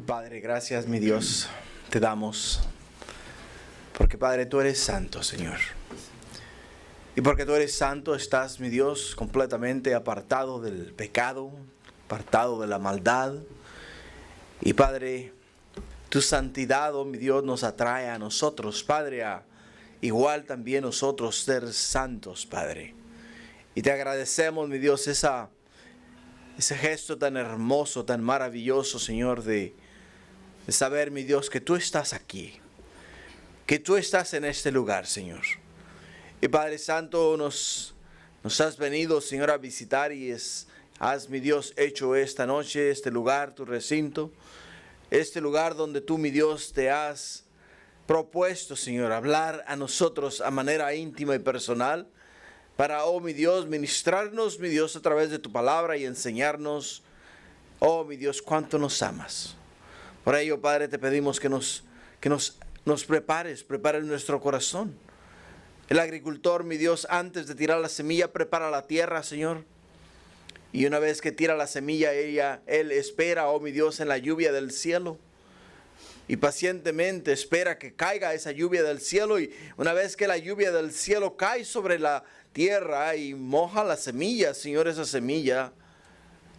Padre, gracias, mi Dios, te damos. Porque, Padre, tú eres santo, Señor. Y porque tú eres santo, estás, mi Dios, completamente apartado del pecado, apartado de la maldad. Y, Padre, tu santidad, oh mi Dios, nos atrae a nosotros, Padre, a igual también nosotros ser santos, Padre. Y te agradecemos, mi Dios, ese gesto tan hermoso, tan maravilloso, Señor, de saber, mi Dios, que tú estás aquí, que tú estás en este lugar, Señor. Y Padre Santo, nos has venido, Señor, a visitar y has, mi Dios, hecho esta noche, este lugar, tu recinto, este lugar donde tú, mi Dios, te has propuesto, Señor, hablar a nosotros a manera íntima y personal, para, oh mi Dios, ministrarnos, mi Dios, a través de tu palabra y enseñarnos, oh mi Dios, cuánto nos amas. Por ello, Padre, te pedimos que nos prepares nuestro corazón. El agricultor, mi Dios, antes de tirar la semilla, prepara la tierra, Señor. Y una vez que tira la semilla, él espera, oh mi Dios, en la lluvia del cielo. Y pacientemente espera que caiga esa lluvia del cielo. Y una vez que la lluvia del cielo cae sobre la tierra y moja la semilla, Señor, esa semilla,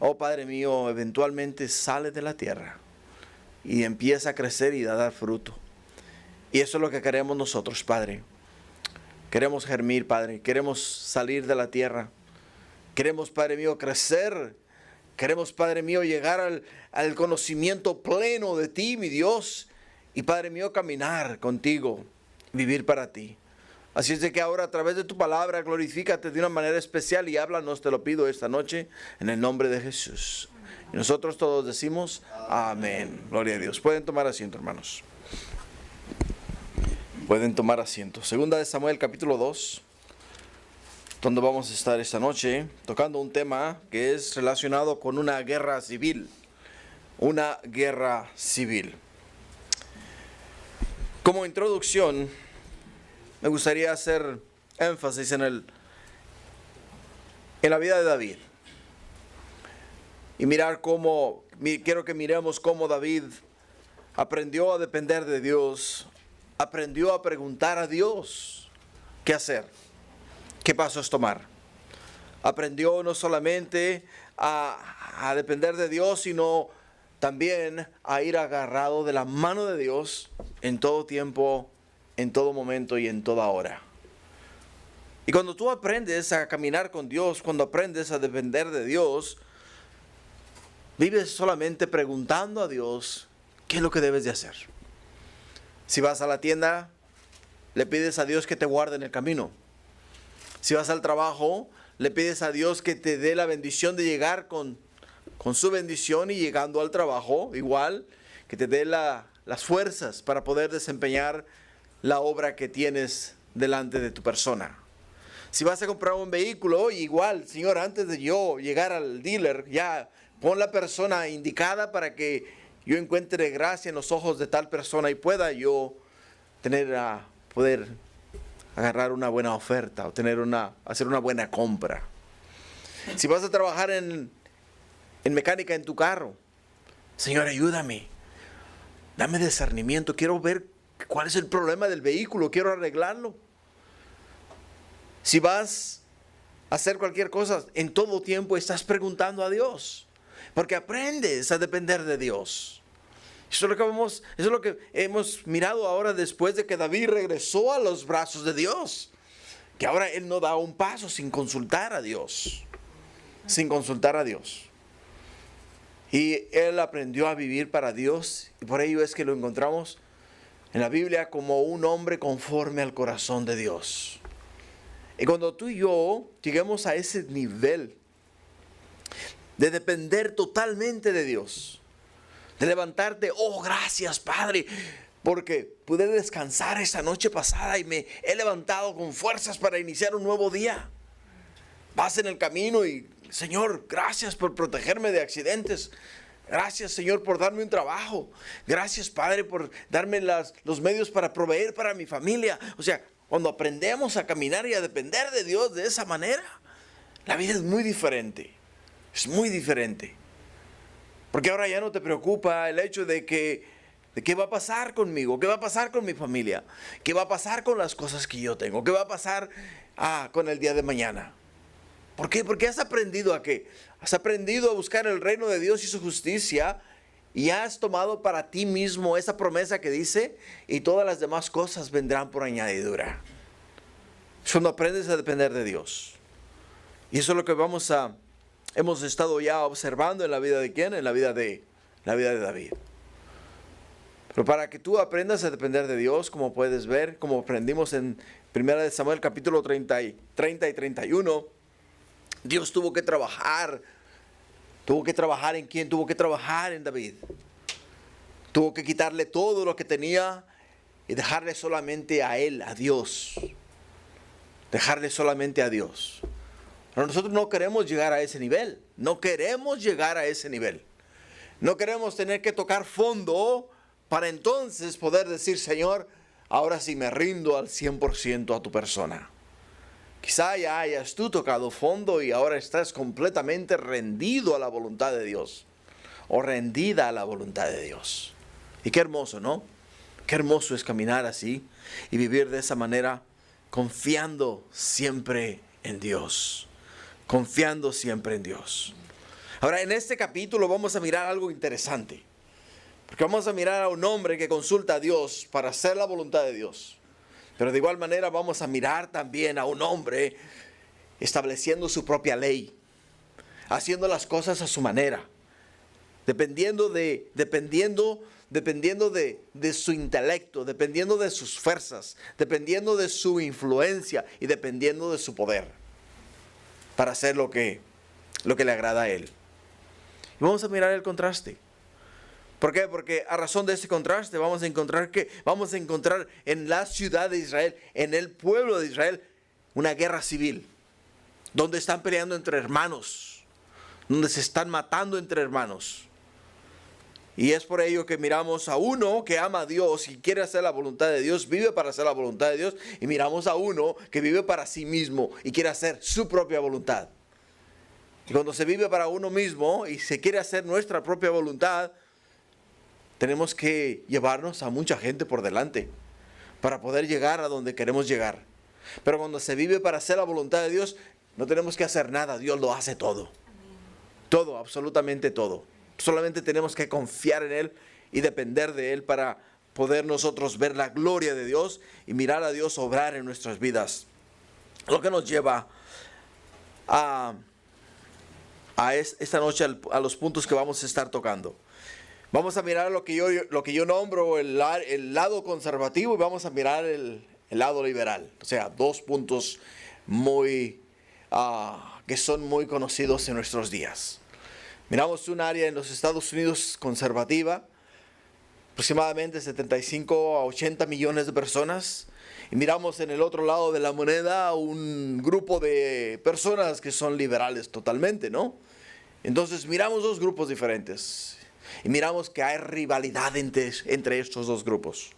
oh Padre mío, eventualmente sale de la tierra y empieza a crecer y a dar fruto. Y eso es lo que queremos nosotros, Padre. Queremos germir, Padre. Queremos salir de la tierra. Queremos, Padre mío, crecer. Queremos, Padre mío, llegar al conocimiento pleno de ti, mi Dios. Y, Padre mío, caminar contigo, vivir para ti. Así es de que ahora, a través de tu palabra, glorifícate de una manera especial y háblanos, te lo pido esta noche, en el nombre de Jesús. Y nosotros todos decimos, amén. Gloria a Dios. Pueden tomar asiento, hermanos. Pueden tomar asiento. Segunda de Samuel, capítulo 2. Donde vamos a estar esta noche tocando un tema que es relacionado con una guerra civil. Una guerra civil. Como introducción, me gustaría hacer énfasis en la vida de David. Y quiero que miremos cómo David aprendió a depender de Dios, aprendió a preguntar a Dios qué hacer. ¿Qué pasos tomar? Aprendió no solamente a depender de Dios, sino también a ir agarrado de la mano de Dios en todo tiempo, en todo momento y en toda hora. Y cuando tú aprendes a caminar con Dios, cuando aprendes a depender de Dios, vives solamente preguntando a Dios qué es lo que debes de hacer. Si vas a la tienda, le pides a Dios que te guarde en el camino. Si vas al trabajo, le pides a Dios que te dé la bendición de llegar con su bendición y llegando al trabajo, igual, que te dé las fuerzas para poder desempeñar la obra que tienes delante de tu persona. Si vas a comprar un vehículo, igual, Señor, antes de yo llegar al dealer, ya pon la persona indicada para que yo encuentre gracia en los ojos de tal persona y pueda yo poder agarrar una buena oferta o hacer una buena compra. Si vas a trabajar en mecánica en tu carro, Señor, ayúdame, dame discernimiento, quiero ver cuál es el problema del vehículo, quiero arreglarlo. Si vas a hacer cualquier cosa, en todo tiempo estás preguntando a Dios, porque aprendes a depender de Dios. Eso es lo que hemos mirado ahora después de que David regresó a los brazos de Dios. Que ahora él no da un paso sin consultar a Dios. Sin consultar a Dios. Y él aprendió a vivir para Dios. Y por ello es que lo encontramos en la Biblia como un hombre conforme al corazón de Dios. Y cuando tú y yo lleguemos a ese nivel de depender totalmente de Dios, de levantarte, oh gracias Padre, porque pude descansar esta noche pasada y me he levantado con fuerzas para iniciar un nuevo día. Vas en el camino y Señor, gracias por protegerme de accidentes. Gracias Señor por darme un trabajo. Gracias Padre por darme los medios para proveer para mi familia. O sea, cuando aprendemos a caminar y a depender de Dios de esa manera, la vida es muy diferente. Es muy diferente. Porque ahora ya no te preocupa el hecho de qué va a pasar conmigo, qué va a pasar con mi familia, qué va a pasar con las cosas que yo tengo, qué va a pasar con el día de mañana. ¿Por qué? Porque has aprendido a qué. Has aprendido a buscar el reino de Dios y su justicia, y has tomado para ti mismo esa promesa que dice, y todas las demás cosas vendrán por añadidura. Es cuando aprendes a depender de Dios. Y eso es lo que hemos estado ya observando en la vida de ¿quién? En la vida de David. Pero para que tú aprendas a depender de Dios, como puedes ver, como aprendimos en 1 Samuel capítulo 30 y 31, Dios tuvo que trabajar. ¿Tuvo que trabajar en quién? Tuvo que trabajar en David. Tuvo que quitarle todo lo que tenía y dejarle solamente a él, a Dios. Dejarle solamente a Dios. Pero nosotros no queremos llegar a ese nivel. No queremos llegar a ese nivel. No queremos tener que tocar fondo para entonces poder decir, Señor, ahora sí me rindo al 100% a tu persona. Quizá ya hayas tú tocado fondo y ahora estás completamente rendido a la voluntad de Dios. O rendida a la voluntad de Dios. Y qué hermoso, ¿no? Qué hermoso es caminar así y vivir de esa manera, confiando siempre en Dios. Confiando siempre en Dios. Ahora, en este capítulo vamos a mirar algo interesante. Porque vamos a mirar a un hombre que consulta a Dios para hacer la voluntad de Dios. Pero de igual manera vamos a mirar también a un hombre estableciendo su propia ley, haciendo las cosas a su manera, dependiendo de su intelecto, dependiendo de sus fuerzas, dependiendo de su influencia y dependiendo de su poder, para hacer lo que le agrada a él. Y vamos a mirar el contraste. ¿Por qué? Porque a razón de ese contraste vamos a encontrar en la ciudad de Israel, en el pueblo de Israel, una guerra civil, donde están peleando entre hermanos, donde se están matando entre hermanos. Y es por ello que miramos a uno que ama a Dios y quiere hacer la voluntad de Dios, vive para hacer la voluntad de Dios, y miramos a uno que vive para sí mismo y quiere hacer su propia voluntad. Y cuando se vive para uno mismo y se quiere hacer nuestra propia voluntad, tenemos que llevarnos a mucha gente por delante para poder llegar a donde queremos llegar. Pero cuando se vive para hacer la voluntad de Dios, no tenemos que hacer nada. Dios lo hace todo. Todo, absolutamente todo. Solamente tenemos que confiar en Él y depender de Él para poder nosotros ver la gloria de Dios y mirar a Dios obrar en nuestras vidas. Lo que nos lleva esta noche a los puntos que vamos a estar tocando. Vamos a mirar lo que yo nombro el lado conservativo, y vamos a mirar el lado liberal. O sea, dos puntos que son muy conocidos en nuestros días. Miramos un área en los Estados Unidos conservativa, aproximadamente 75 a 80 millones de personas. Y miramos en el otro lado de la moneda un grupo de personas que son liberales totalmente, ¿no? Entonces miramos dos grupos diferentes. Y miramos que hay rivalidad entre estos dos grupos.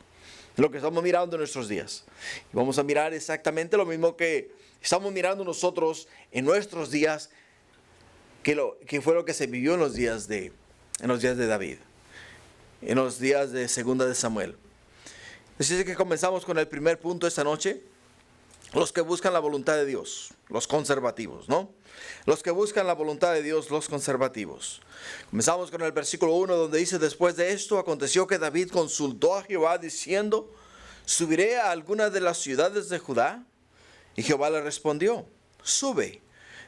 Lo que estamos mirando en nuestros días. Y vamos a mirar exactamente lo mismo que estamos mirando nosotros en nuestros días, que fue lo que se vivió en los días de David, en los días de Segunda de Samuel. Así que comenzamos con el primer punto esta noche. Los que buscan la voluntad de Dios, los conservativos, ¿no? Los que buscan la voluntad de Dios, los conservativos. Comenzamos con el versículo 1, donde dice: después de esto aconteció que David consultó a Jehová diciendo: ¿subiré a alguna de las ciudades de Judá? Y Jehová le respondió: sube.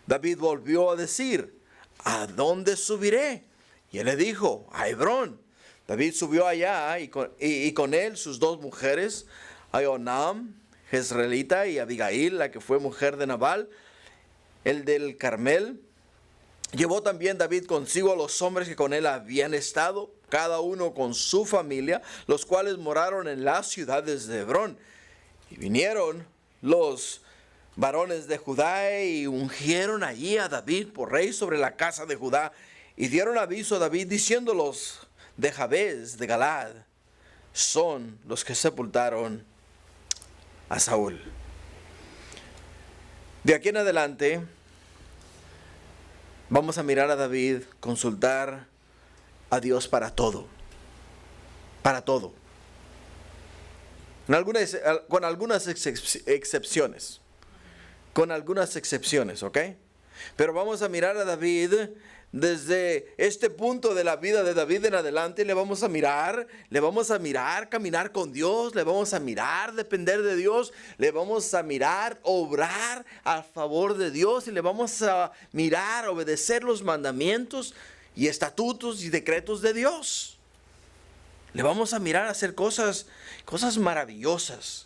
David volvió a decir: ¿a dónde subiré? Y él le dijo: a Hebrón. David subió allá y con él sus dos mujeres, Ahinoam, Jezreelita, y Abigail, la que fue mujer de Nabal, el del Carmel. Llevó también David consigo a los hombres que con él habían estado, cada uno con su familia, los cuales moraron en las ciudades de Hebrón. Y vinieron los varones de Judá y ungieron allí a David por rey sobre la casa de Judá. Y dieron aviso a David diciéndolos de Jabes de Galaad son los que sepultaron a Saúl. De aquí en adelante vamos a mirar a David consultar a Dios para todo. Para todo. Con algunas excepciones. Con algunas excepciones, ¿ok? Pero vamos a mirar a David desde este punto de la vida de David en adelante. Le vamos a mirar caminar con Dios, le vamos a mirar depender de Dios, le vamos a mirar obrar a favor de Dios y le vamos a mirar obedecer los mandamientos y estatutos y decretos de Dios. Le vamos a mirar hacer cosas maravillosas.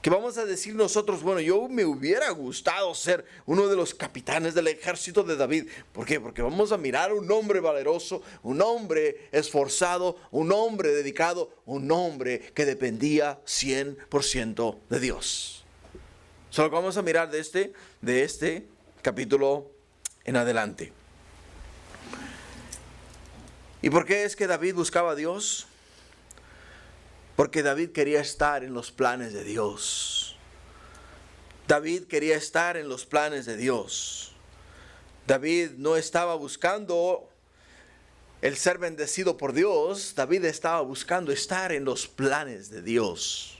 Que vamos a decir nosotros, bueno, yo me hubiera gustado ser uno de los capitanes del ejército de David. ¿Por qué? Porque vamos a mirar a un hombre valeroso, un hombre esforzado, un hombre dedicado, un hombre que dependía 100% de Dios. Solo que vamos a mirar de este capítulo en adelante. ¿Y por qué es que David buscaba a Dios? Porque David quería estar en los planes de Dios. David quería estar en los planes de Dios. David no estaba buscando el ser bendecido por Dios. David estaba buscando estar en los planes de Dios.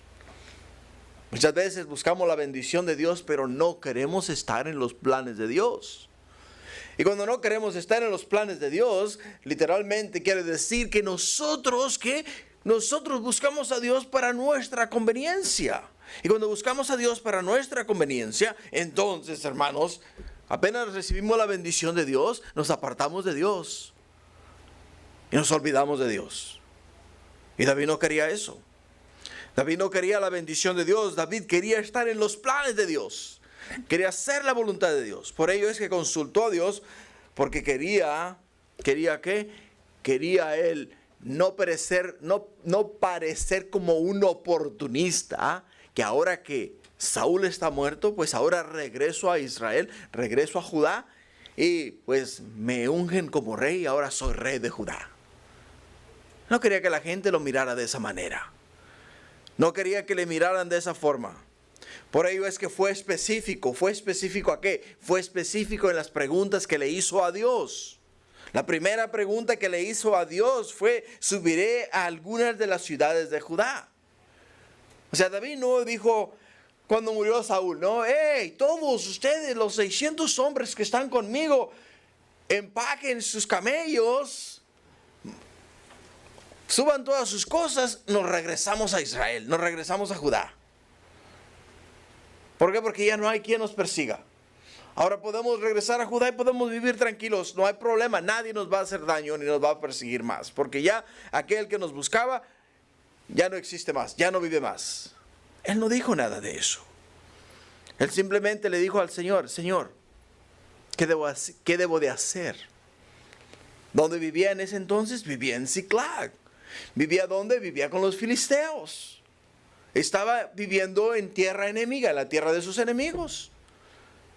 Muchas veces buscamos la bendición de Dios, pero no queremos estar en los planes de Dios. Y cuando no queremos estar en los planes de Dios, literalmente quiere decir que nosotros buscamos a Dios para nuestra conveniencia. Y cuando buscamos a Dios para nuestra conveniencia, entonces, hermanos, apenas recibimos la bendición de Dios, nos apartamos de Dios. Y nos olvidamos de Dios. Y David no quería eso. David no quería la bendición de Dios. David quería estar en los planes de Dios. Quería hacer la voluntad de Dios. Por ello es que consultó a Dios, porque quería él no parecer como un oportunista, que ahora que Saúl está muerto, pues ahora regreso a Israel, regreso a Judá, y pues me ungen como rey y ahora soy rey de Judá. No quería que la gente lo mirara de esa manera. No quería que le miraran de esa forma. Por ello es que fue específico. ¿Fue específico a qué? Fue específico en las preguntas que le hizo a Dios. La primera pregunta que le hizo a Dios fue: subiré a algunas de las ciudades de Judá. O sea, David no dijo cuando murió Saúl, no, hey, todos ustedes, los 600 hombres que están conmigo, empaquen sus camellos, suban todas sus cosas, nos regresamos a Israel, nos regresamos a Judá. ¿Por qué? Porque ya no hay quien nos persiga. Ahora podemos regresar a Judá y podemos vivir tranquilos. No hay problema. Nadie nos va a hacer daño ni nos va a perseguir más. Porque ya aquel que nos buscaba ya no existe más. Ya no vive más. Él no dijo nada de eso. Él simplemente le dijo al Señor: Señor, ¿qué debo de hacer? ¿Dónde vivía en ese entonces? Vivía en Ziklag. ¿Vivía dónde? Vivía con los filisteos. Estaba viviendo en tierra enemiga, en la tierra de sus enemigos.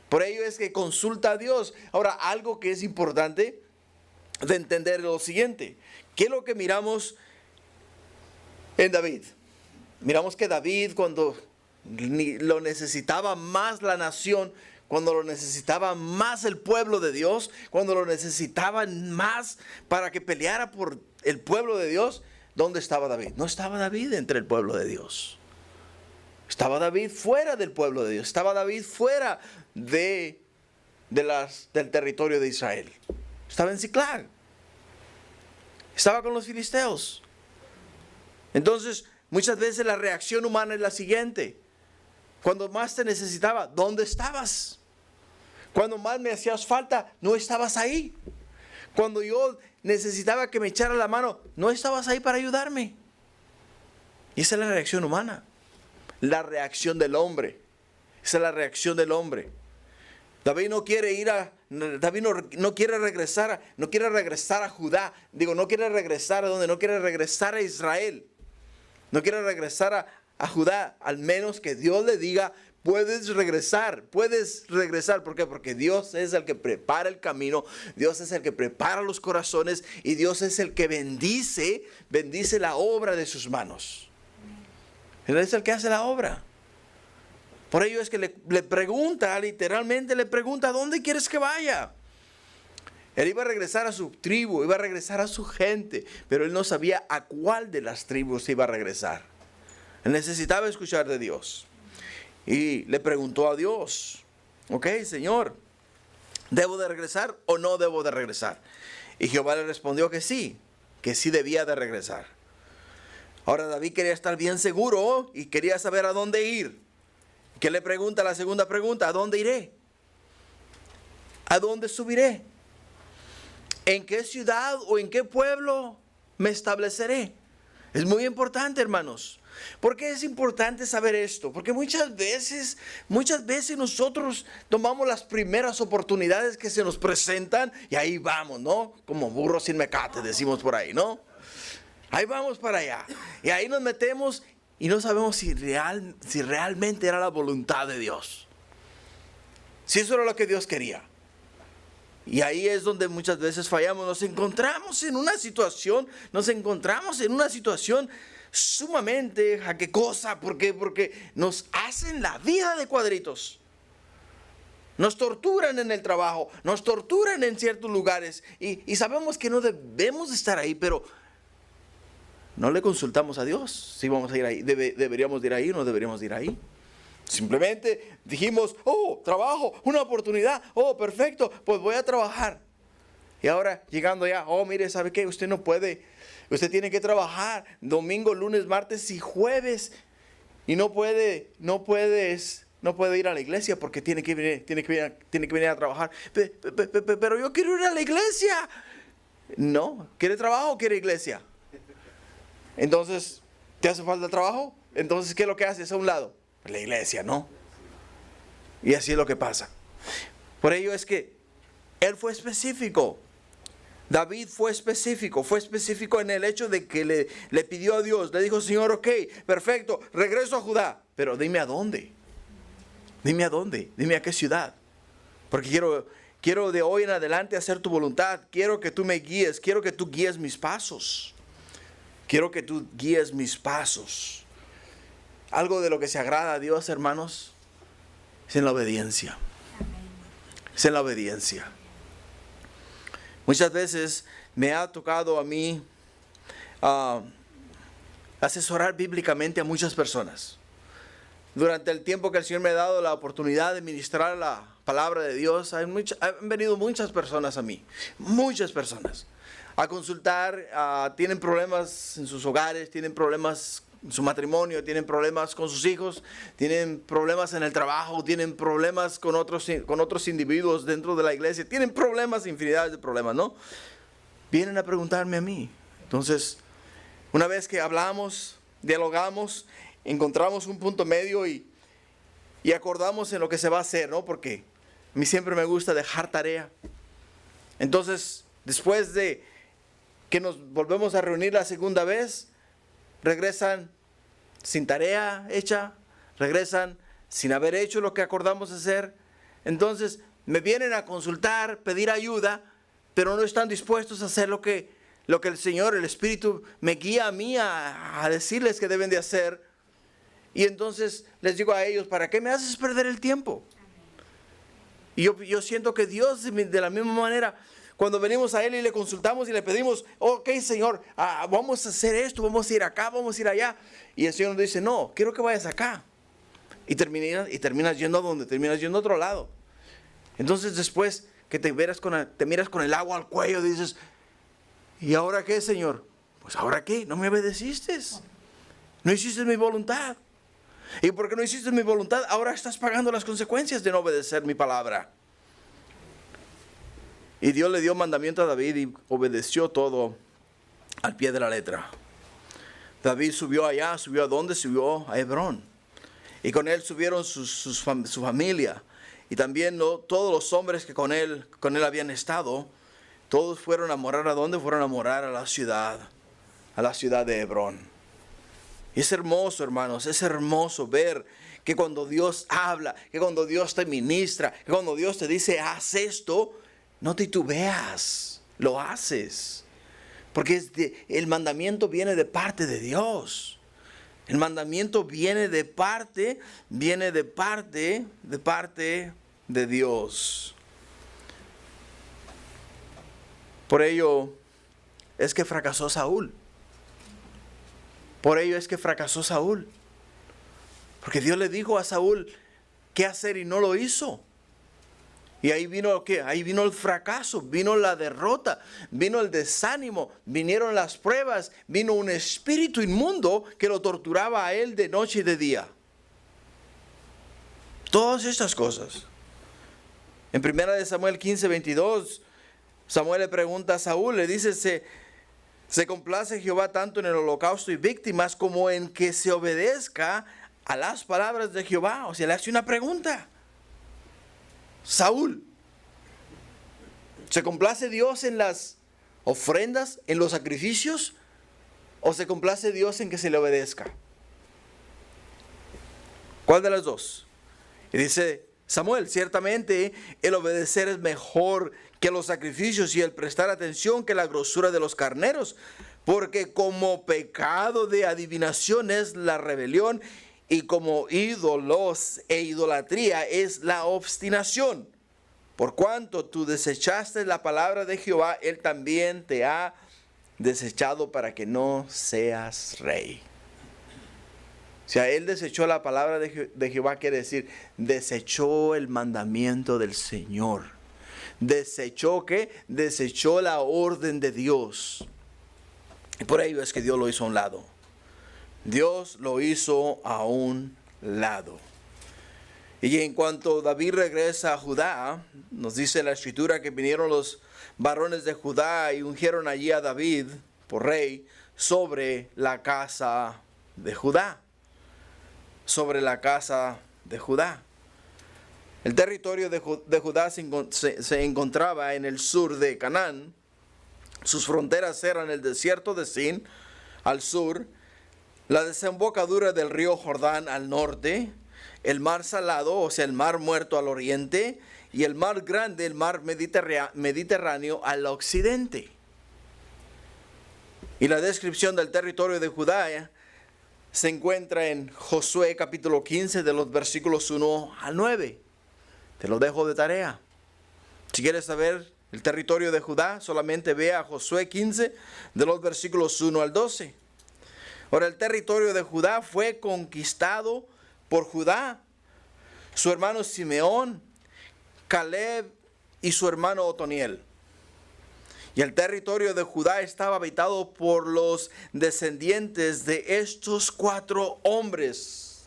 Por ello es que consulta a Dios. Ahora, algo que es importante de entender es lo siguiente. ¿Qué es lo que miramos en David? Miramos que David, cuando lo necesitaba más la nación, cuando lo necesitaba más el pueblo de Dios, cuando lo necesitaban más para que peleara por el pueblo de Dios, ¿dónde estaba David? No estaba David entre el pueblo de Dios. Estaba David fuera del pueblo de Dios. Estaba David fuera del territorio de Israel. Estaba en Ziklag. Estaba con los filisteos. Entonces, muchas veces la reacción humana es la siguiente. Cuando más te necesitaba, ¿dónde estabas? Cuando más me hacías falta, no estabas ahí. Cuando yo necesitaba que me echara la mano, no estabas ahí para ayudarme. Y esa es la reacción humana. La reacción del hombre. Esa es la reacción del hombre. David no quiere no quiere regresar a Judá. No quiere regresar a donde, no quiere regresar a Israel. No quiere regresar a Judá, al menos que Dios le diga: puedes regresar. ¿Por qué? Porque Dios es el que prepara el camino, Dios es el que prepara los corazones y Dios es el que bendice la obra de sus manos. Él es el que hace la obra. Por ello es que literalmente le pregunta: ¿dónde quieres que vaya? Él iba a regresar a su tribu, iba a regresar a su gente, pero él no sabía a cuál de las tribus iba a regresar. Él necesitaba escuchar de Dios. Y le preguntó a Dios, ok, Señor, ¿debo de regresar o no debo de regresar? Y Jehová le respondió que sí debía de regresar. Ahora David quería estar bien seguro y quería saber a dónde ir. ¿Qué le pregunta la segunda pregunta? ¿A dónde iré? ¿A dónde subiré? ¿En qué ciudad o en qué pueblo me estableceré? Es muy importante, hermanos. ¿Por qué es importante saber esto? Porque muchas veces nosotros tomamos las primeras oportunidades que se nos presentan y ahí vamos, ¿no? Como burros sin mecate, decimos por ahí, ¿no? Ahí vamos para allá. Y ahí nos metemos y no sabemos si realmente era la voluntad de Dios. Si eso era lo que Dios quería. Y ahí es donde muchas veces fallamos. Nos encontramos en una situación sumamente jaquecosa. ¿Por qué? Porque nos hacen la vida de cuadritos. Nos torturan en el trabajo, nos torturan en ciertos lugares. Y sabemos que no debemos estar ahí, pero no le consultamos a Dios si vamos a ir ahí. ¿Deberíamos ir ahí o no deberíamos ir ahí? Simplemente dijimos, oh, trabajo, una oportunidad, oh, perfecto, pues voy a trabajar. Y ahora llegando ya, oh, mire, ¿sabe qué? Usted no puede, usted tiene que trabajar domingo, lunes, martes y jueves. Y no puede ir a la iglesia porque tiene que venir a trabajar. Pero yo quiero ir a la iglesia. No, ¿quiere trabajo o quiere iglesia? Entonces, ¿te hace falta trabajo? Entonces, ¿qué es lo que haces a un lado? La iglesia, ¿no? Y así es lo que pasa. Por ello es que él fue específico. David fue específico en el hecho de que le pidió a Dios, le dijo, Señor, ok, perfecto, regreso a Judá, pero dime a dónde. Dime a qué ciudad. Porque quiero de hoy en adelante hacer tu voluntad. Quiero que tú me guíes, quiero que tú guíes mis pasos. Algo de lo que se agrada a Dios, hermanos, es en la obediencia. Es en la obediencia. Muchas veces me ha tocado a mí asesorar bíblicamente a muchas personas. Durante el tiempo que el Señor me ha dado la oportunidad de ministrar la palabra de Dios, han venido muchas personas a mí. Muchas personas. A consultar, tienen problemas en sus hogares, tienen problemas en su matrimonio, tienen problemas con sus hijos, tienen problemas en el trabajo, tienen problemas con otros individuos dentro de la iglesia, tienen problemas, infinidades de problemas, ¿no? Vienen a preguntarme a mí. Entonces, una vez que hablamos, dialogamos, encontramos un punto medio y acordamos en lo que se va a hacer, ¿no? Porque a mí siempre me gusta dejar tarea. Entonces, después de que nos volvemos a reunir la segunda vez, regresan sin tarea hecha, regresan sin haber hecho lo que acordamos hacer. Entonces me vienen a consultar, pedir ayuda, pero no están dispuestos a hacer lo que el Señor, el Espíritu, me guía a mí a decirles que deben de hacer. Y entonces les digo a ellos, ¿para qué me haces perder el tiempo? Y yo siento que Dios, de la misma manera, cuando venimos a Él y le consultamos y le pedimos, ok, Señor, vamos a hacer esto, vamos a ir acá, vamos a ir allá. Y el Señor nos dice, no, quiero que vayas acá. Y terminas yendo a donde, terminas yendo a otro lado. Entonces después que te miras con el agua al cuello, dices, ¿y ahora qué, Señor? Pues ahora qué, no me obedeciste. No hiciste mi voluntad. Y porque no hiciste mi voluntad, ahora estás pagando las consecuencias de no obedecer mi palabra. Y Dios le dio mandamiento a David y obedeció todo al pie de la letra. David subió allá, ¿subió a dónde? Subió a Hebrón. Y con él subieron su familia. Y también todos los hombres que con él habían estado, todos fueron a morar ¿a dónde? Fueron a morar a la ciudad de Hebrón. Y es hermoso, hermanos, es hermoso ver que cuando Dios habla, que cuando Dios te ministra, que cuando Dios te dice, haz esto, no titubeas, lo haces. Porque el mandamiento viene de parte de Dios. El mandamiento viene de parte de Dios. Por ello es que fracasó Saúl. Por ello es que fracasó Saúl. Porque Dios le dijo a Saúl qué hacer y no lo hizo. Y ahí vino ¿qué? Ahí vino el fracaso, vino la derrota, vino el desánimo, vinieron las pruebas, vino un espíritu inmundo que lo torturaba a él de noche y de día. Todas estas cosas. En 1 Samuel 15:22, Samuel le pregunta a Saúl, le dice, ¿se complace Jehová tanto en el holocausto y víctimas como en que se obedezca a las palabras de Jehová? O sea, le hace una pregunta. Saúl, ¿se complace Dios en las ofrendas, en los sacrificios? ¿O se complace Dios en que se le obedezca? ¿Cuál de las dos? Y dice Samuel, ciertamente el obedecer es mejor que los sacrificios y el prestar atención que la grosura de los carneros, porque como pecado de adivinación es la rebelión y como ídolos e idolatría es la obstinación. Por cuanto tú desechaste la palabra de Jehová, Él también te ha desechado para que no seas rey. O sea, Él desechó la palabra de Jehová, quiere decir, desechó el mandamiento del Señor. ¿Desechó qué? Desechó la orden de Dios. Y por ello es que Dios lo hizo a un lado. Dios lo hizo a un lado. Y en cuanto David regresa a Judá, nos dice la escritura que vinieron los varones de Judá y ungieron allí a David por rey sobre la casa de Judá. Sobre la casa de Judá. El territorio de Judá se encontraba en el sur de Canaán. Sus fronteras eran el desierto de Sin al sur, la desembocadura del río Jordán al norte, el mar Salado, o sea, el mar Muerto al oriente, y el mar Grande, el mar Mediterráneo al occidente. Y la descripción del territorio de Judá se encuentra en Josué capítulo 15 de los versículos 1 al 9. Te lo dejo de tarea. Si quieres saber el territorio de Judá, solamente ve a Josué 15 de los versículos 1 al 12. Ahora, el territorio de Judá fue conquistado por Judá, su hermano Simeón, Caleb y su hermano Otoniel. Y el territorio de Judá estaba habitado por los descendientes de estos 4 hombres,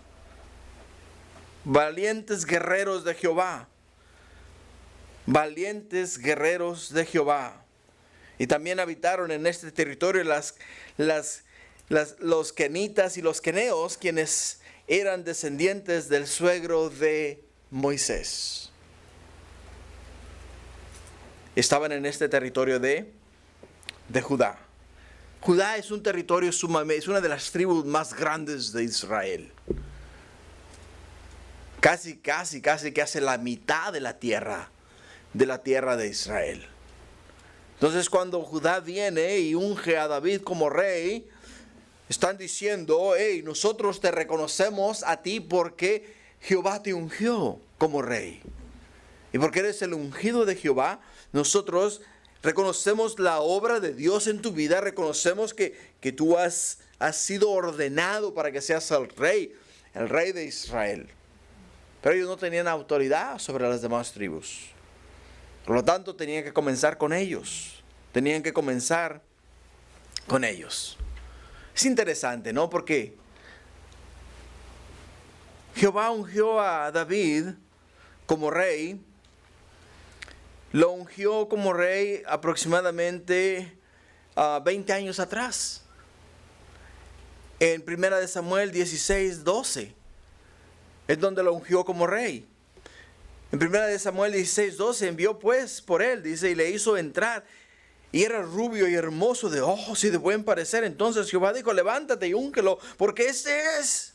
valientes guerreros de Jehová. Valientes guerreros de Jehová. Y también habitaron en este territorio los kenitas y los queneos, quienes eran descendientes del suegro de Moisés. Estaban en este territorio de Judá. Judá es un territorio es una de las tribus más grandes de Israel. Casi que hace la mitad de la tierra de Israel. Entonces, cuando Judá viene y unge a David como rey, están diciendo, hey, nosotros te reconocemos a ti porque Jehová te ungió como rey. Y porque eres el ungido de Jehová, nosotros reconocemos la obra de Dios en tu vida, reconocemos que tú has sido ordenado para que seas el rey de Israel. Pero ellos no tenían autoridad sobre las demás tribus. Por lo tanto, tenían que comenzar con ellos. Es interesante, ¿no? Porque Jehová ungió a David como rey. Lo ungió como rey aproximadamente 20 años atrás. En 1 Samuel 16:12 es donde lo ungió como rey. En 1 Samuel 16:12 envió pues por él, dice, y le hizo entrar. Y era rubio y hermoso de ojos y de buen parecer. Entonces Jehová dijo, levántate y úngelo, porque este es.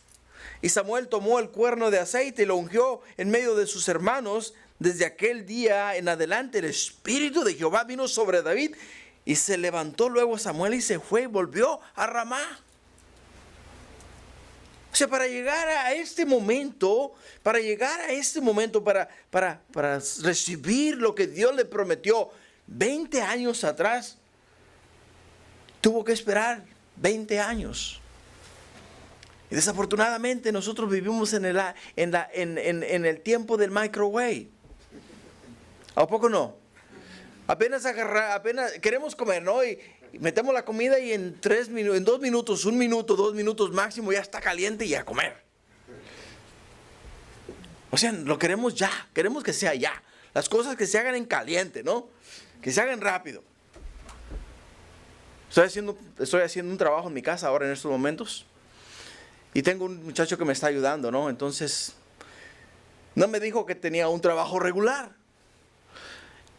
Y Samuel tomó el cuerno de aceite y lo ungió en medio de sus hermanos. Desde aquel día en adelante el Espíritu de Jehová vino sobre David. Y se levantó luego Samuel y se fue y volvió a Ramá. O sea, para llegar a este momento, para recibir lo que Dios le prometió, 20 años atrás, tuvo que esperar 20 años. Y desafortunadamente nosotros vivimos en el tiempo del microwave. ¿A poco no? Apenas queremos comer, ¿no? Y metemos la comida y en 2 minutos, 1 minuto, 2 minutos máximo ya está caliente y a comer. O sea, lo queremos ya, queremos que sea ya. Las cosas que se hagan en caliente, ¿no? Que se hagan rápido. Estoy haciendo un trabajo en mi casa ahora en estos momentos. Y tengo un muchacho que me está ayudando, ¿no? Entonces, no me dijo que tenía un trabajo regular.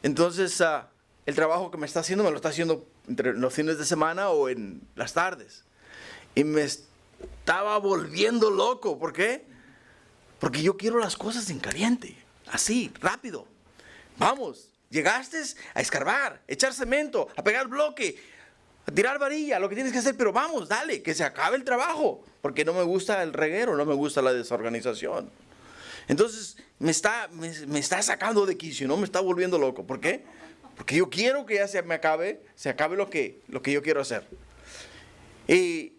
Entonces, el trabajo que me está haciendo, me lo está haciendo entre los fines de semana o en las tardes. Y me estaba volviendo loco. ¿Por qué? Porque yo quiero las cosas en caliente. Así, rápido. Vamos, llegaste a escarbar, echar cemento, a pegar bloque, a tirar varilla, lo que tienes que hacer. Pero vamos, dale, que se acabe el trabajo. Porque no me gusta el reguero, no me gusta la desorganización. Entonces me está sacando de quicio, ¿no? Me está volviendo loco. ¿Por qué? Porque yo quiero que ya se acabe lo que yo quiero hacer. Y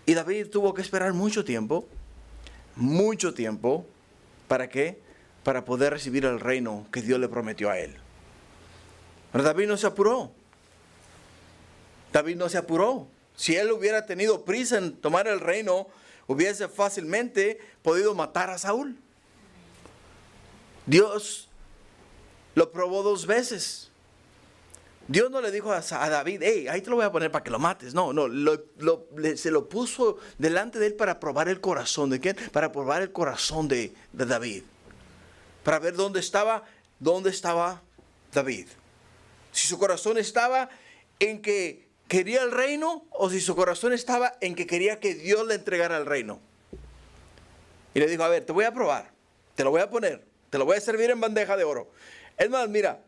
David tuvo que esperar mucho tiempo. ¿Para qué? Para poder recibir el reino que Dios le prometió a él. Pero David no se apuró. Si él hubiera tenido prisa en tomar el reino, hubiese fácilmente podido matar a Saúl. Dios lo probó 2 veces. Dios no le dijo a David, hey, ahí te lo voy a poner para que lo mates. No, se lo puso delante de él para probar el corazón. ¿De quién? Para probar el corazón de David. Para ver dónde estaba David. Si su corazón estaba en que quería el reino o si su corazón estaba en que quería que Dios le entregara el reino. Y le dijo, a ver, te voy a probar, te lo voy a poner, te lo voy a servir en bandeja de oro. Es más, mira,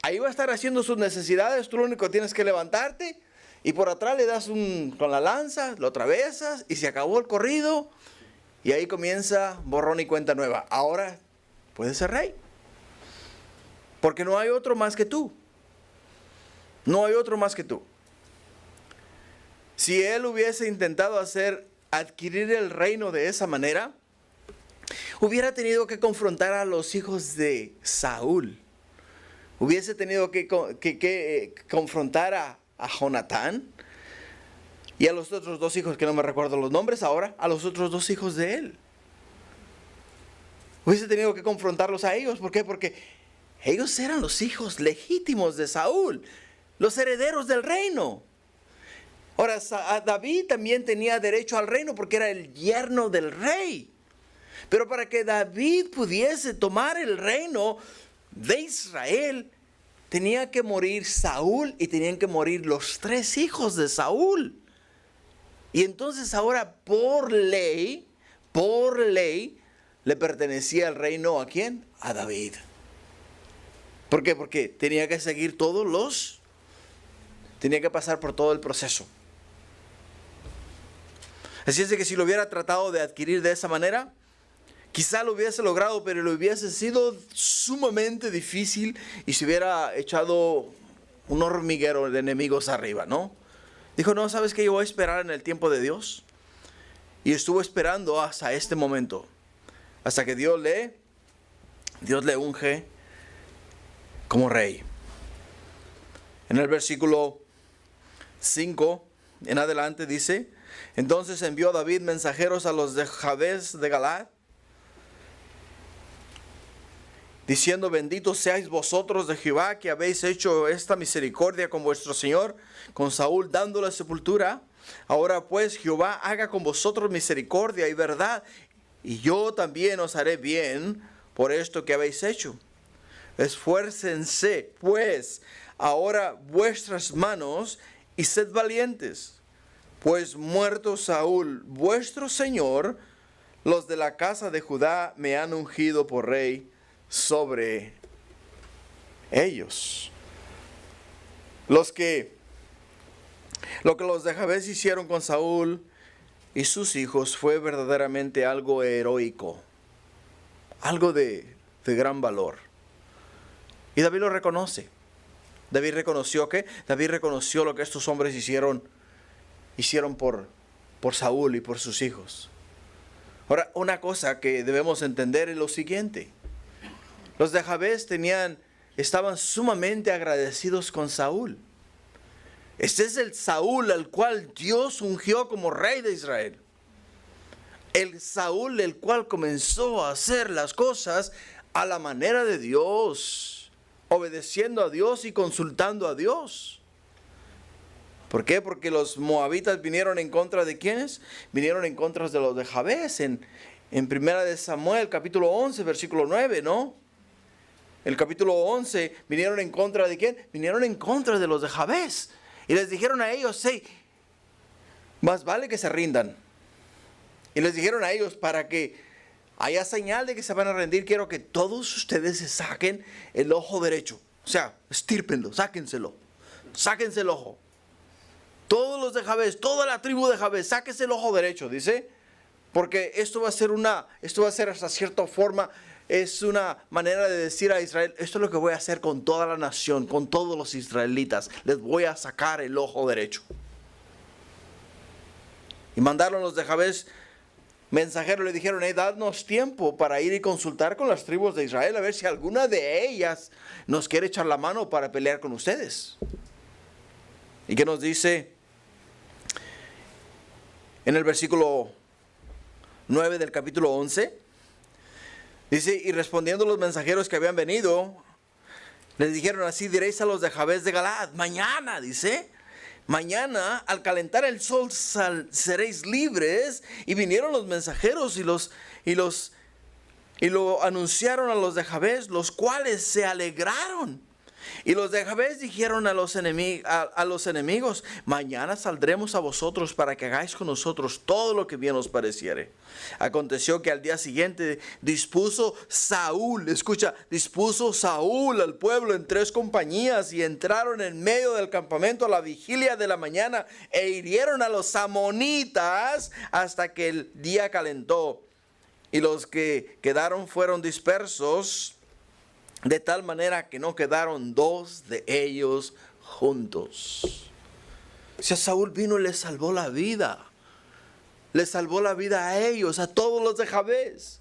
ahí va a estar haciendo sus necesidades, tú lo único que tienes que levantarte y por atrás le das con la lanza, lo atravesas y se acabó el corrido y ahí comienza borrón y cuenta nueva. Ahora puedes ser rey. Porque no hay otro más que tú. No hay otro más que tú. Si él hubiese intentado adquirir el reino de esa manera, hubiera tenido que confrontar a los hijos de Saúl. Hubiese tenido que confrontar a Jonatán y a los otros 2 hijos, que no me recuerdo los nombres ahora, a los otros 2 hijos de él. Hubiese tenido que confrontarlos a ellos. ¿Por qué? Porque ellos eran los hijos legítimos de Saúl, los herederos del reino. Ahora, David también tenía derecho al reino porque era el yerno del rey. Pero para que David pudiese tomar el reino de Israel, tenía que morir Saúl y tenían que morir los 3 hijos de Saúl. Y entonces ahora por ley, le pertenecía el reino ¿a quién? A David. ¿Por qué? Porque tenía que seguir tenía que pasar por todo el proceso. Así es de que si lo hubiera tratado de adquirir de esa manera, quizá lo hubiese logrado, pero lo hubiese sido sumamente difícil y se hubiera echado un hormiguero de enemigos arriba, ¿no? Dijo, no, ¿sabes qué? Yo voy a esperar en el tiempo de Dios. Y estuvo esperando hasta este momento, hasta que Dios le unge como rey. En el versículo 5 en adelante dice, entonces envió David mensajeros a los de Jabes de Galaad, diciendo, benditos seáis vosotros de Jehová, que habéis hecho esta misericordia con vuestro Señor, con Saúl dándole sepultura. Ahora pues Jehová haga con vosotros misericordia y verdad, y yo también os haré bien por esto que habéis hecho. Esfuércense pues ahora vuestras manos y sed valientes, pues muerto Saúl vuestro señor, los de la casa de Judá me han ungido por rey sobre ellos. Lo que los de Jabes hicieron con Saúl y sus hijos fue verdaderamente algo heroico, algo de gran valor. Y David lo reconoce. David reconoció que David reconoció lo que estos hombres hicieron por Saúl y por sus hijos. Ahora, una cosa que debemos entender es lo siguiente. Los de Jabes estaban sumamente agradecidos con Saúl. Este es el Saúl al cual Dios ungió como rey de Israel. El Saúl el cual comenzó a hacer las cosas a la manera de Dios, obedeciendo a Dios y consultando a Dios. ¿Por qué? Porque los moabitas vinieron en contra de ¿quiénes? Vinieron en contra de los de Jabes en Primera de Samuel, capítulo 11, versículo 9, ¿no? El capítulo 11, ¿vinieron en contra de quién? Vinieron en contra de los de Jabes. Y les dijeron a ellos, sí, más vale que se rindan. Y les dijeron a ellos, para que haya señal de que se van a rendir, quiero que todos ustedes se saquen el ojo derecho. O sea, estírpenlo, sáquenselo el ojo. Todos los de Jabes, toda la tribu de Jabes, sáquense el ojo derecho, dice. Porque esto va a ser hasta cierta forma, es una manera de decir a Israel, esto es lo que voy a hacer con toda la nación, con todos los israelitas. Les voy a sacar el ojo derecho. Y mandaron los de Jabes mensajeros, le dijeron, dadnos tiempo para ir y consultar con las tribus de Israel, a ver si alguna de ellas nos quiere echar la mano para pelear con ustedes. ¿Y qué nos dice en el versículo 9 del capítulo 11? Dice, y respondiendo los mensajeros que habían venido, les dijeron, así diréis a los de Jabes de Galaad, mañana, dice, mañana al calentar el sol seréis libres. Y vinieron los mensajeros y lo anunciaron a los de Jabes, los cuales se alegraron. Y los de Jabes dijeron a los enemigos, mañana saldremos a vosotros para que hagáis con nosotros todo lo que bien os pareciere. Aconteció que al día siguiente dispuso Saúl al pueblo en 3 compañías y entraron en medio del campamento a la vigilia de la mañana e hirieron a los amonitas hasta que el día calentó. Y los que quedaron fueron dispersos, de tal manera que no quedaron 2 de ellos juntos. O sea, Saúl vino y les salvó la vida. Les salvó la vida a ellos, a todos los de Jabes.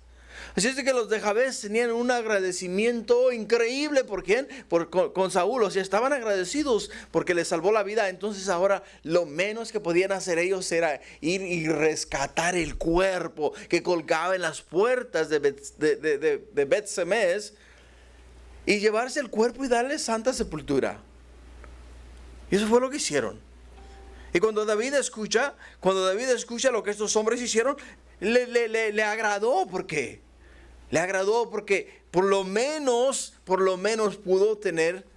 Así es que los de Jabes tenían un agradecimiento increíble. ¿Por quién? Con Saúl. O sea, estaban agradecidos porque les salvó la vida. Entonces ahora lo menos que podían hacer ellos era ir y rescatar el cuerpo que colgaba en las puertas de Bet-Semes y llevarse el cuerpo y darle santa sepultura. Y eso fue lo que hicieron. Y cuando David escucha lo que estos hombres hicieron, le agradó. ¿Por qué? Le agradó porque por lo menos pudo tener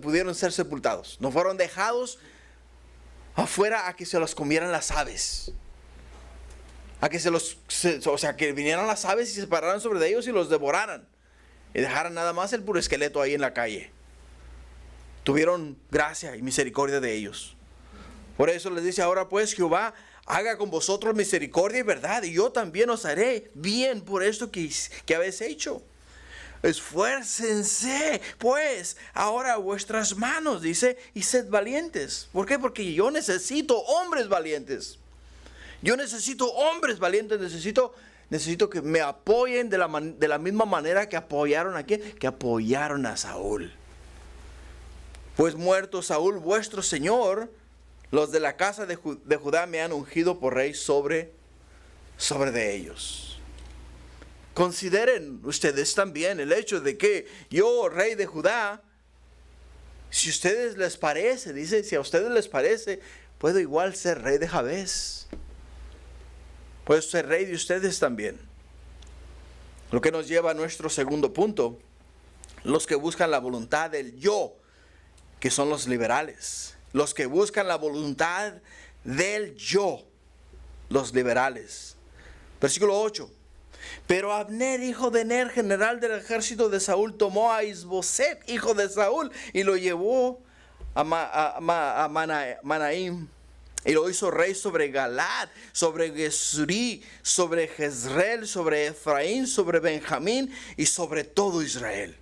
pudieron ser sepultados. No fueron dejados afuera a que se los comieran las aves. Que vinieran las aves y se pararan sobre ellos y los devoraran. Y dejaran nada más el puro esqueleto ahí en la calle. Tuvieron gracia y misericordia de ellos. Por eso les dice, ahora pues Jehová haga con vosotros misericordia y verdad, y yo también os haré bien por esto que habéis hecho. Esfuércense pues ahora vuestras manos, dice, y sed valientes. ¿Por qué? Porque yo necesito hombres valientes. Necesito que me apoyen de la misma manera que apoyaron a ¿quién? Que apoyaron a Saúl. Pues muerto Saúl, vuestro Señor, los de la casa de Judá me han ungido por rey sobre de ellos. Consideren ustedes también el hecho de que yo, rey de Judá, si a ustedes les parece, dice, si a ustedes les parece, puedo igual ser rey de Jabes. Puedo ser rey de ustedes también. Lo que nos lleva a nuestro segundo punto. Los que buscan la voluntad del yo, que son los liberales. Los que buscan la voluntad del yo, los liberales. Versículo 8. Pero Abner, hijo de Ner, general del ejército de Saúl, tomó a Isboset, hijo de Saúl, y lo llevó a Manaim. Y lo hizo rey sobre Galad, sobre Gesurí, sobre Jezreel, sobre Efraín, sobre Benjamín y sobre todo Israel.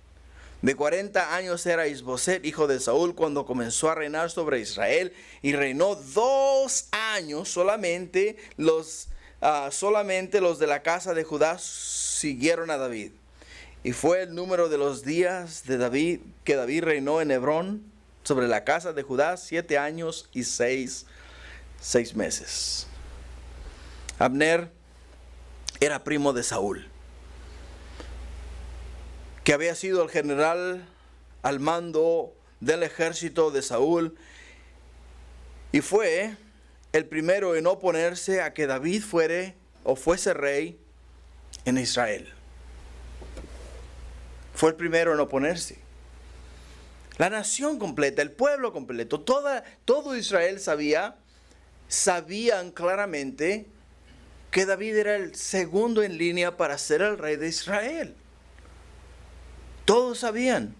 De 40 años era Isboset, hijo de Saúl, cuando comenzó a reinar sobre Israel, y reinó 2 años. Solamente los de la casa de Judá siguieron a David. Y fue el número de los días de David, que David reinó en Hebrón sobre la casa de Judá, 7 años y 6 meses. Abner era primo de Saúl, que había sido el general al mando del ejército de Saúl, y fue el primero en oponerse a que David fuese rey en Israel. Fue el primero en oponerse. La nación completa, el pueblo completo, todo Israel sabían claramente que David era el segundo en línea para ser el rey de Israel. Todos sabían.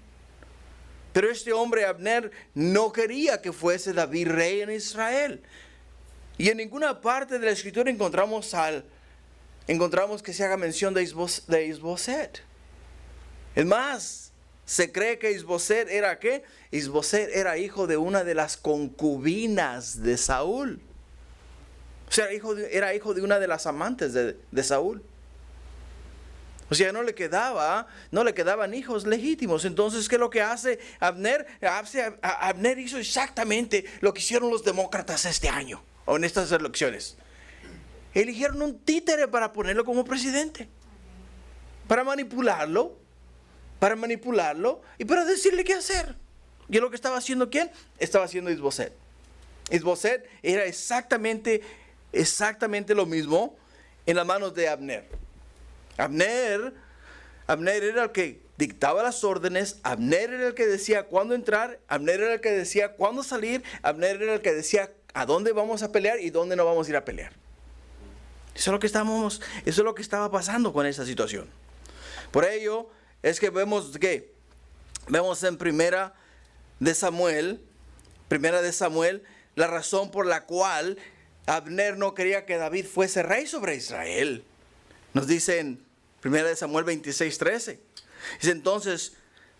Pero este hombre Abner no quería que fuese David rey en Israel. Y en ninguna parte de la escritura encontramos que se haga mención de Isboset. Es más, se cree que Isboset era ¿qué? Isboset era hijo de una de las concubinas de Saúl. O sea, era hijo de una de las amantes de Saúl. O sea, no le quedaban hijos legítimos. Entonces, ¿qué es lo que hace Abner? Abner hizo exactamente lo que hicieron los demócratas este año, o en estas elecciones. Eligieron un títere para ponerlo como presidente, para manipularlo y para decirle qué hacer. ¿Y lo que estaba haciendo quién? Estaba haciendo Isboset. Isboset era exactamente lo mismo en las manos de Abner. Abner era el que dictaba las órdenes. Abner era el que decía cuándo entrar. Abner era el que decía cuándo salir. Abner era el que decía a dónde vamos a pelear y dónde no vamos a ir a pelear. Eso es lo que estaba pasando con esa situación. Por ello es que vemos en Primera de Samuel, la razón por la cual Abner no quería que David fuese rey sobre Israel. Nos dice en 1 Samuel 26:13. Dice: entonces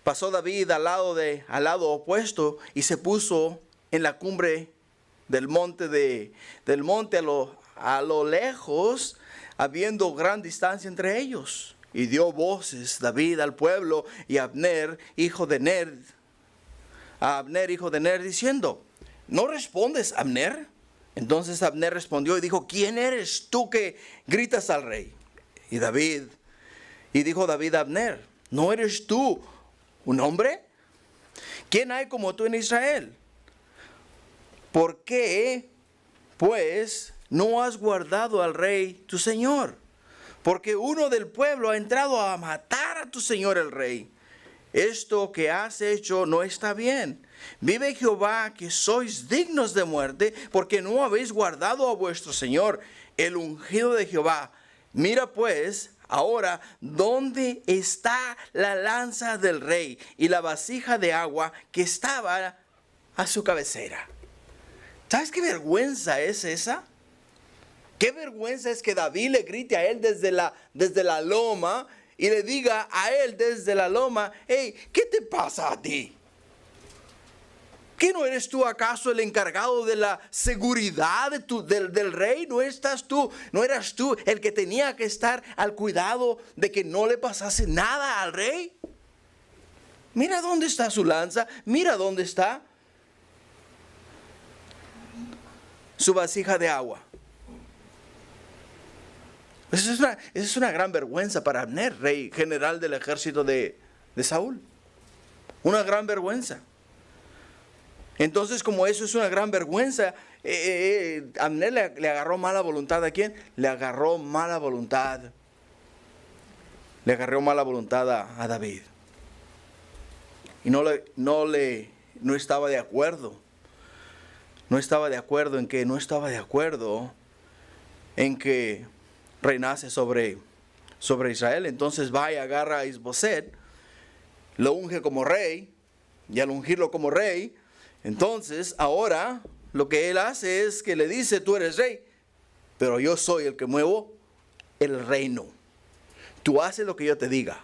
pasó David al lado opuesto y se puso en la cumbre del monte a lo lejos, habiendo gran distancia entre ellos. Y dio voces David al pueblo y a Abner, hijo de Ner, diciendo: ¿no respondes, Abner? Entonces Abner respondió y dijo: ¿quién eres tú que gritas al rey? Y dijo David a Abner: ¿no eres tú un hombre? ¿Quién hay como tú en Israel? ¿Por qué, pues, no has guardado al rey tu señor? Porque uno del pueblo ha entrado a matar a tu señor el rey. Esto que has hecho no está bien. Vive Jehová, que sois dignos de muerte, porque no habéis guardado a vuestro señor, el ungido de Jehová. Mira pues ahora dónde está la lanza del rey y la vasija de agua que estaba a su cabecera. ¿Sabes qué vergüenza es esa? Qué vergüenza es que David le grite a él desde la loma y le diga a él desde la loma: hey, ¿qué te pasa a ti? ¿Qué no eres tú acaso el encargado de la seguridad del rey? ¿No eras tú el que tenía que estar al cuidado de que no le pasase nada al rey? Mira dónde está su lanza, mira dónde está su vasija de agua. Esa es una gran vergüenza para Abner, rey general del ejército de Saúl. Una gran vergüenza. Entonces, como eso es una gran vergüenza, Abner le agarró mala voluntad. ¿A quién? Le agarró mala voluntad a David. Y no estaba de acuerdo. No estaba de acuerdo en que reinase sobre Israel. Entonces va y agarra a Isboset, lo unge como rey, y al ungirlo como rey, entonces ahora lo que él hace es que le dice: tú eres rey, pero yo soy el que muevo el reino. Tú haces lo que yo te diga.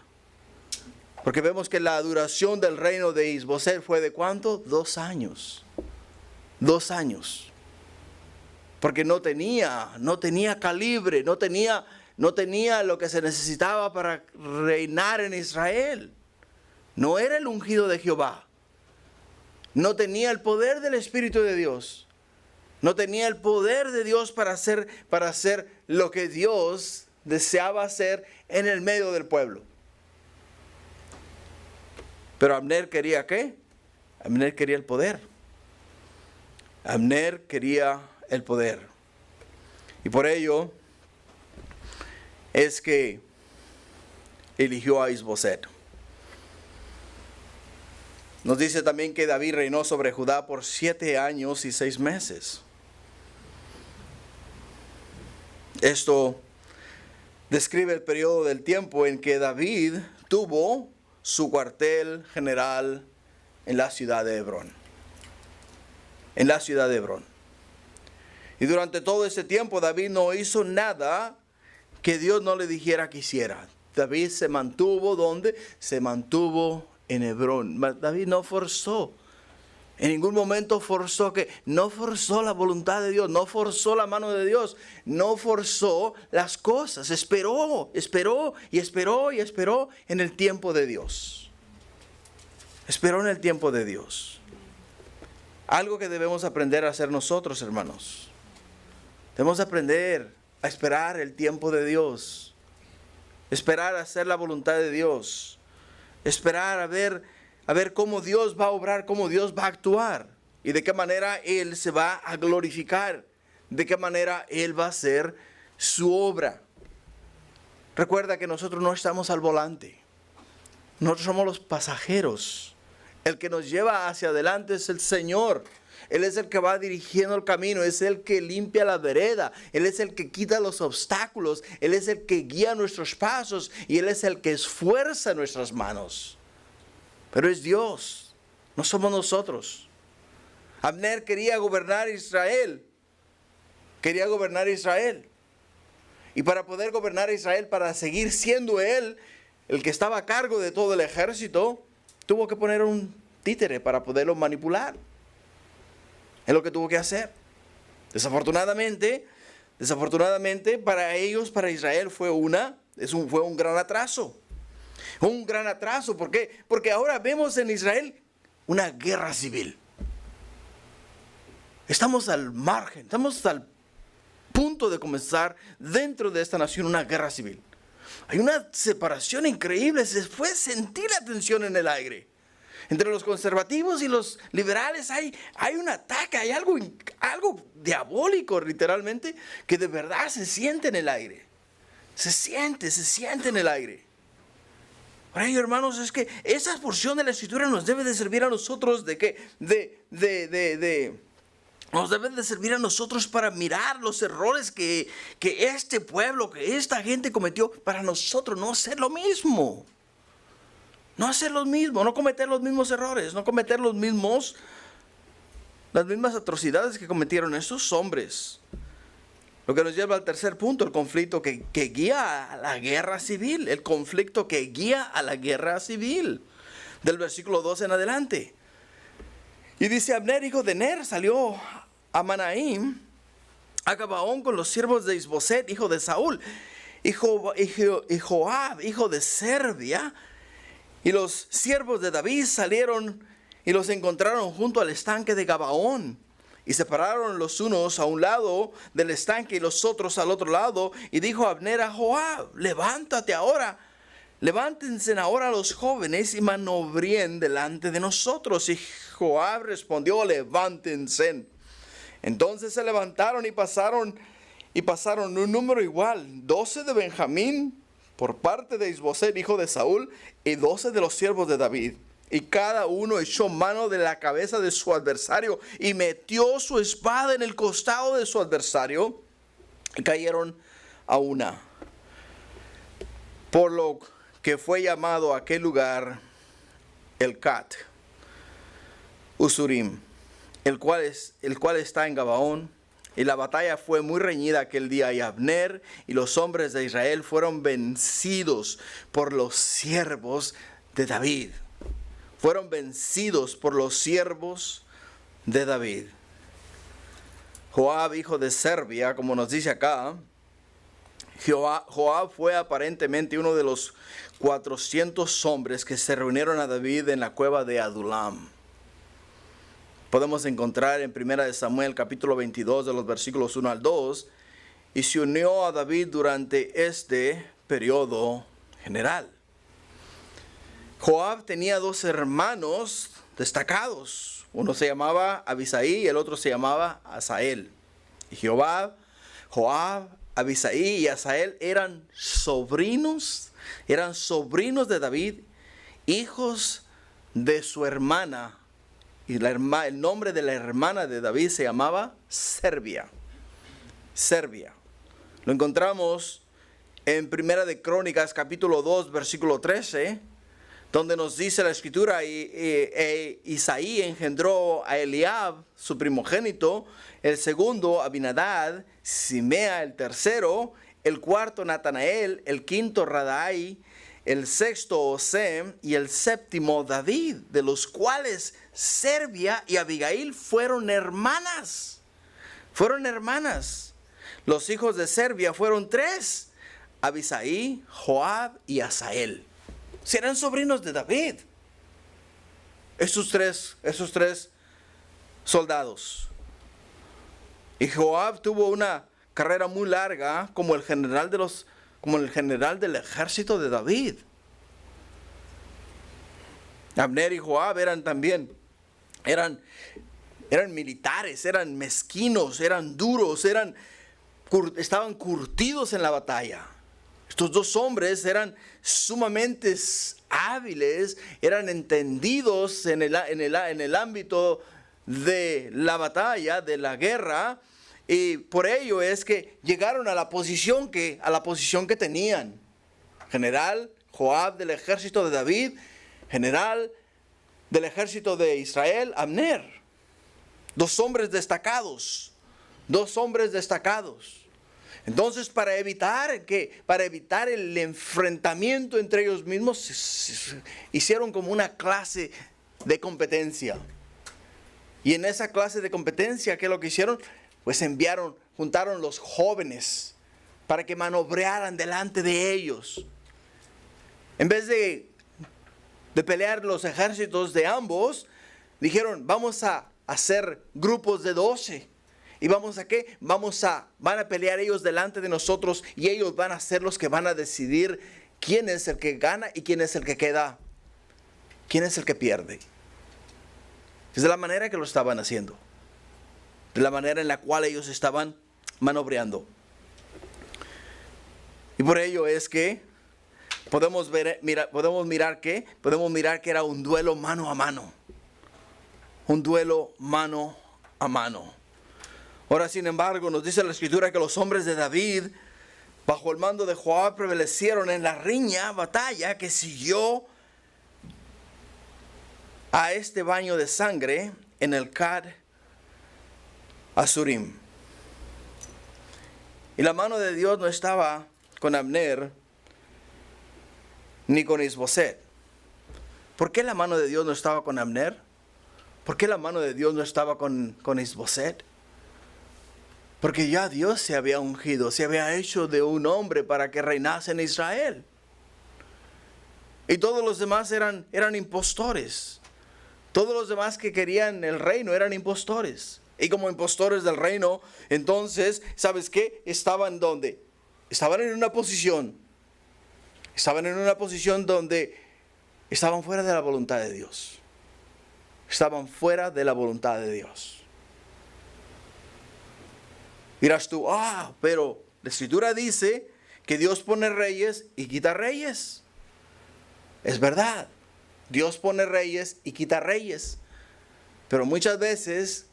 Porque vemos que la duración del reino de Isboset fue de ¿cuánto? 2 años. 2 años. Porque no tenía calibre, no tenía lo que se necesitaba para reinar en Israel. No era el ungido de Jehová. No tenía el poder del Espíritu de Dios. No tenía el poder de Dios para hacer lo que Dios deseaba hacer en el medio del pueblo. Pero Abner quería ¿qué? Abner quería el poder. Abner quería el poder. Y por ello es que eligió a Isboset. Nos dice también que David reinó sobre Judá por 7 años y 6 meses. Esto describe el periodo del tiempo en que David tuvo su cuartel general en la ciudad de Hebrón. En la ciudad de Hebrón. Y durante todo ese tiempo David no hizo nada que Dios no le dijera que hiciera. David se mantuvo ¿dónde? Se mantuvo en Hebrón. David no forzó. En ningún momento no forzó la voluntad de Dios, no forzó la mano de Dios, no forzó las cosas. Esperó en el tiempo de Dios. Esperó en el tiempo de Dios. Algo que debemos aprender a hacer nosotros, hermanos. Debemos aprender a esperar el tiempo de Dios. Esperar a hacer la voluntad de Dios. Esperar a ver cómo Dios va a obrar, cómo Dios va a actuar. Y de qué manera Él se va a glorificar. De qué manera Él va a hacer su obra. Recuerda que nosotros no estamos al volante. Nosotros somos los pasajeros. El que nos lleva hacia adelante es el Señor. Él es el que va dirigiendo el camino, es el que limpia la vereda, Él es el que quita los obstáculos, Él es el que guía nuestros pasos y Él es el que esfuerza nuestras manos. Pero es Dios, no somos nosotros. Abner quería gobernar Israel, Y para poder gobernar Israel, para seguir siendo él el que estaba a cargo de todo el ejército, tuvo que poner un títere para poderlo manipular. Es lo que tuvo que hacer. Desafortunadamente para ellos, para Israel, fue un gran atraso. Un gran atraso. ¿Por qué? Porque ahora vemos en Israel una guerra civil. Estamos al margen, estamos al punto de comenzar dentro de esta nación una guerra civil. Hay una separación increíble, se puede sentir la tensión en el aire. Entre los conservativos y los liberales hay un ataque, hay algo diabólico literalmente, que de verdad se siente en el aire. Se siente en el aire. Por ello, hermanos, es que esa porción de la Escritura nos debe de servir a nosotros nos debe de servir a nosotros para mirar los errores que este pueblo, que esta gente cometió, para nosotros no hacer lo mismo. No hacer lo mismo, no cometer los mismos errores, no cometer las mismas atrocidades que cometieron estos hombres. Lo que nos lleva al tercer punto, el conflicto que guía a la guerra civil. El conflicto que guía a la guerra civil. Del versículo 12 en adelante. Y dice: Abner, hijo de Ner, salió a Manaim, a Gabaón, con los siervos de Isboset, hijo de Saúl, y Joab, hijo de Serbia. Y los siervos de David salieron y los encontraron junto al estanque de Gabaón. Y separaron los unos a un lado del estanque y los otros al otro lado. Y dijo Abner a Joab: levántense ahora los jóvenes y manobreen delante de nosotros. Y Joab respondió: levántense. Entonces se levantaron y pasaron un número igual, 12 de Benjamín por parte de Isboset, hijo de Saúl, y 12 de los siervos de David. Y cada uno echó mano de la cabeza de su adversario y metió su espada en el costado de su adversario, y cayeron a una. Por lo que fue llamado aquel lugar el Cat Usurim, el cual está en Gabaón. Y la batalla fue muy reñida aquel día, y Abner y los hombres de Israel fueron vencidos por los siervos de David. Fueron vencidos por los siervos de David. Joab, hijo de Zerbia, como nos dice acá, Joab fue aparentemente uno de los 400 hombres que se reunieron a David en la cueva de Adulam. Podemos encontrar en 1 Samuel capítulo 22 de los versículos 1 al 2, y se unió a David durante este periodo general. Joab tenía dos hermanos destacados. Uno se llamaba Abisai y el otro se llamaba Asael. Y Joab, Abisai y Asael eran sobrinos de David, hijos de su hermana. Y el nombre de la hermana de David se llamaba Zerbia. Lo encontramos en 1 de Crónicas capítulo 2 versículo 13, donde nos dice la escritura, Isaí engendró a Eliab, su primogénito, el segundo Abinadab, Simea el tercero, el cuarto Natanael, el quinto Radai, el sexto Osem y el séptimo David, de los cuales Zerbia y Abigail fueron hermanas. Los hijos de Zerbia fueron 3, Abisai, Joab y Asael. Serán sobrinos de David. Esos tres soldados. Y Joab tuvo una carrera muy larga como el general del ejército de David. Abner y Joab eran militares, eran mezquinos, eran duros, estaban curtidos en la batalla. Estos dos hombres eran sumamente hábiles, eran entendidos en el ámbito de la batalla, de la guerra, y por ello es que llegaron a la posición que tenían. General Joab del ejército de David, general del ejército de Israel, Abner. Dos hombres destacados. Entonces, para evitar el enfrentamiento entre ellos mismos, hicieron como una clase de competencia. Y en esa clase de competencia, ¿qué es lo que hicieron? Pues juntaron los jóvenes para que manobrearan delante de ellos. En vez de pelear los ejércitos de ambos, dijeron, vamos a hacer grupos de 12. ¿Y vamos a qué? Van a pelear ellos delante de nosotros y ellos van a ser los que van a decidir quién es el que gana y quién es el que queda. ¿Quién es el que pierde? Es de la manera que lo estaban haciendo. De la manera en la cual ellos estaban manobreando. Y por ello es que podemos mirar que era un duelo mano a mano. Un duelo mano a mano. Ahora, sin embargo, nos dice la escritura que los hombres de David, bajo el mando de Joab, prevalecieron en la batalla que siguió a este baño de sangre en el Kad Asurim. Y la mano de Dios no estaba con Abner ni con Isboset. ¿Por qué la mano de Dios no estaba con Abner? ¿Por qué la mano de Dios no estaba con Isboset? Porque ya Dios se había ungido, se había hecho de un hombre para que reinase en Israel. Y todos los demás eran impostores. Todos los demás que querían el reino eran impostores. Y como impostores del reino, entonces, ¿sabes qué? Estaban ¿dónde? Estaban en una posición. Estaban en una posición donde estaban fuera de la voluntad de Dios. Estaban fuera de la voluntad de Dios. Dirás tú, pero la escritura dice que Dios pone reyes y quita reyes. Es verdad, Dios pone reyes y quita reyes. Pero muchas veces,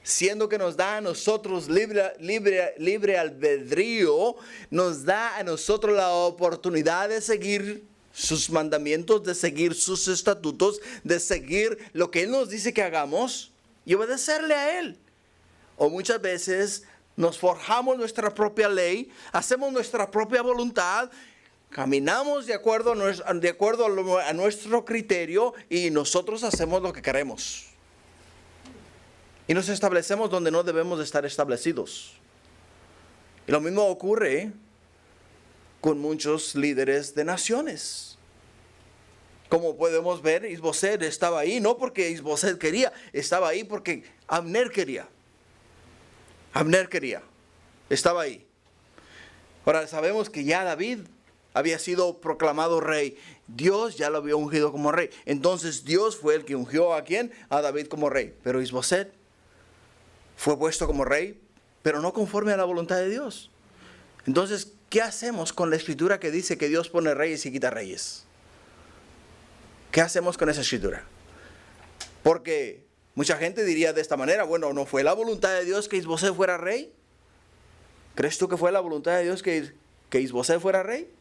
siendo que nos da a nosotros libre albedrío, nos da a nosotros la oportunidad de seguir sus mandamientos, de seguir sus estatutos, de seguir lo que Él nos dice que hagamos y obedecerle a Él. O muchas veces nos forjamos nuestra propia ley, hacemos nuestra propia voluntad, caminamos de acuerdo a nuestro criterio y nosotros hacemos lo que queremos. Y nos establecemos donde no debemos de estar establecidos. Y lo mismo ocurre con muchos líderes de naciones. Como podemos ver, Isboset estaba ahí, no porque Isboset quería, estaba ahí porque Abner quería. Abner quería, estaba ahí. Ahora sabemos que ya David había sido proclamado rey. Dios ya lo había ungido como rey. Entonces Dios fue el que ungió ¿a quién? A David como rey. Pero Isboset fue puesto como rey, pero no conforme a la voluntad de Dios. Entonces, ¿qué hacemos con la escritura que dice que Dios pone reyes y quita reyes? ¿Qué hacemos con esa escritura? Porque mucha gente diría de esta manera, bueno, ¿no fue la voluntad de Dios que Isboset fuera rey? ¿Crees tú que fue la voluntad de Dios que Isboset fuera rey?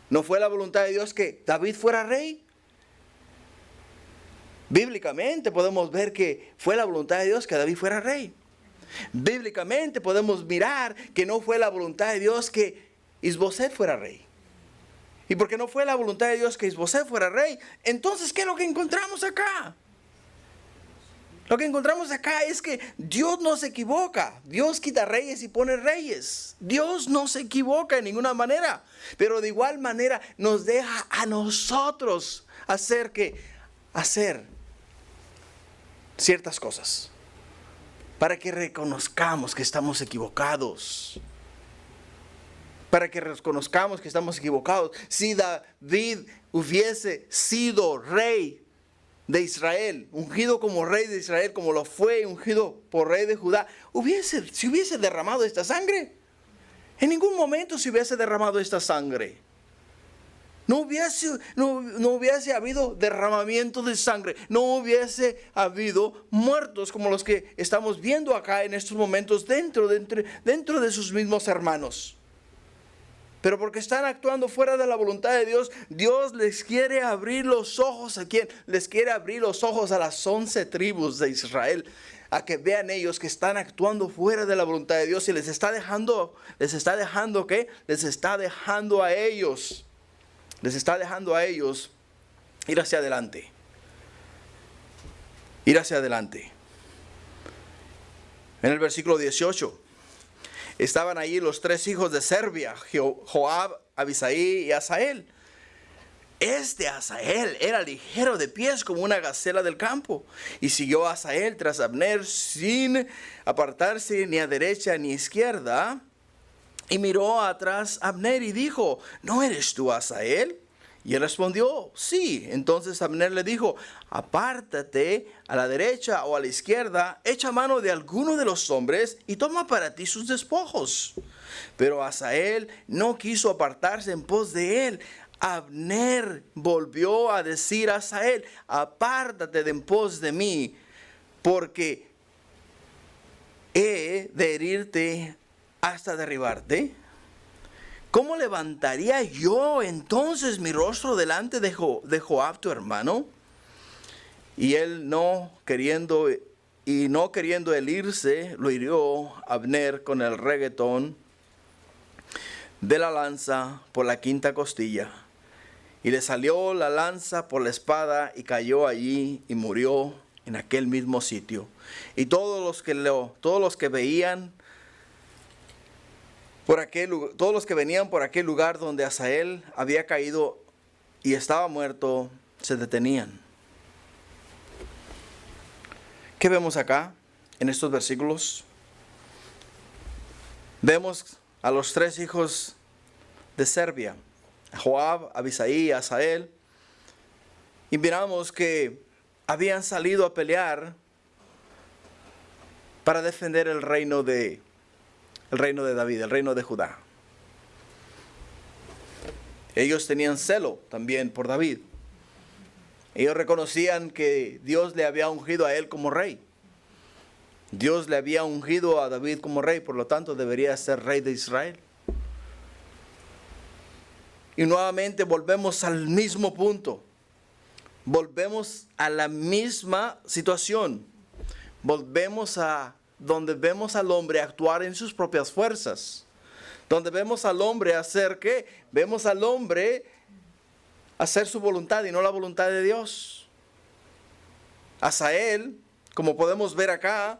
¿No fue la voluntad de Dios que David fuera rey? Bíblicamente podemos ver que fue la voluntad de Dios que David fuera rey. Bíblicamente podemos mirar que no fue la voluntad de Dios que Isboset fuera rey. Y porque no fue la voluntad de Dios que Isboset fuera rey, entonces ¿qué es lo que encontramos acá? Lo que encontramos acá es que Dios no se equivoca. Dios quita reyes y pone reyes. Dios no se equivoca en ninguna manera. Pero de igual manera nos deja a nosotros hacer ciertas cosas. Para que reconozcamos que estamos equivocados. Para que reconozcamos que estamos equivocados. Si David hubiese sido rey de Israel, ungido como rey de Israel, como lo fue ungido por rey de Judá, si hubiese derramado esta sangre, en ningún momento se hubiese derramado esta sangre. No hubiese habido derramamiento de sangre, no hubiese habido muertos como los que estamos viendo acá en estos momentos dentro de sus mismos hermanos. Pero porque están actuando fuera de la voluntad de Dios, Dios les quiere abrir los ojos. ¿A quién? Les quiere abrir los ojos a las 11 tribus de Israel, a que vean ellos que están actuando fuera de la voluntad de Dios y les está dejando ¿qué? Les está dejando a ellos ir hacia adelante. Ir hacia adelante. En el versículo 18. Estaban allí los 3 hijos de Serbia, Joab, Abisaí y Asael. Asael era ligero de pies como una gacela del campo. Y siguió Asael tras Abner sin apartarse ni a derecha ni a izquierda. Y miró atrás Abner y dijo, ¿no eres tú Asael? Y él respondió, sí. Entonces Abner le dijo, apártate a la derecha o a la izquierda, echa mano de alguno de los hombres y toma para ti sus despojos. Pero Asael no quiso apartarse en pos de él. Abner volvió a decir a Asael, apártate de en pos de mí, porque he de herirte hasta derribarte. ¿Cómo levantaría yo entonces mi rostro delante de Joab tu hermano? Y él no queriendo él irse, lo hirió Abner con el reguetón de la lanza por la quinta costilla. Y le salió la lanza por la espada y cayó allí y murió en aquel mismo sitio. Y todos los que venían por aquel lugar donde Asael había caído y estaba muerto, se detenían. ¿Qué vemos acá en estos versículos? Vemos a los 3 hijos de Serbia, Joab, Abisaí y Asael, y miramos que habían salido a pelear para defender el reino de David, el reino de Judá. Ellos tenían celo también por David. Ellos reconocían que Dios le había ungido a él como rey. Dios le había ungido a David como rey, por lo tanto debería ser rey de Israel. Y nuevamente volvemos al mismo punto. Volvemos a la misma situación. Volvemos a donde vemos al hombre actuar en sus propias fuerzas, donde vemos al hombre hacer ¿qué? Vemos al hombre hacer su voluntad y no la voluntad de Dios. Asael, como podemos ver acá,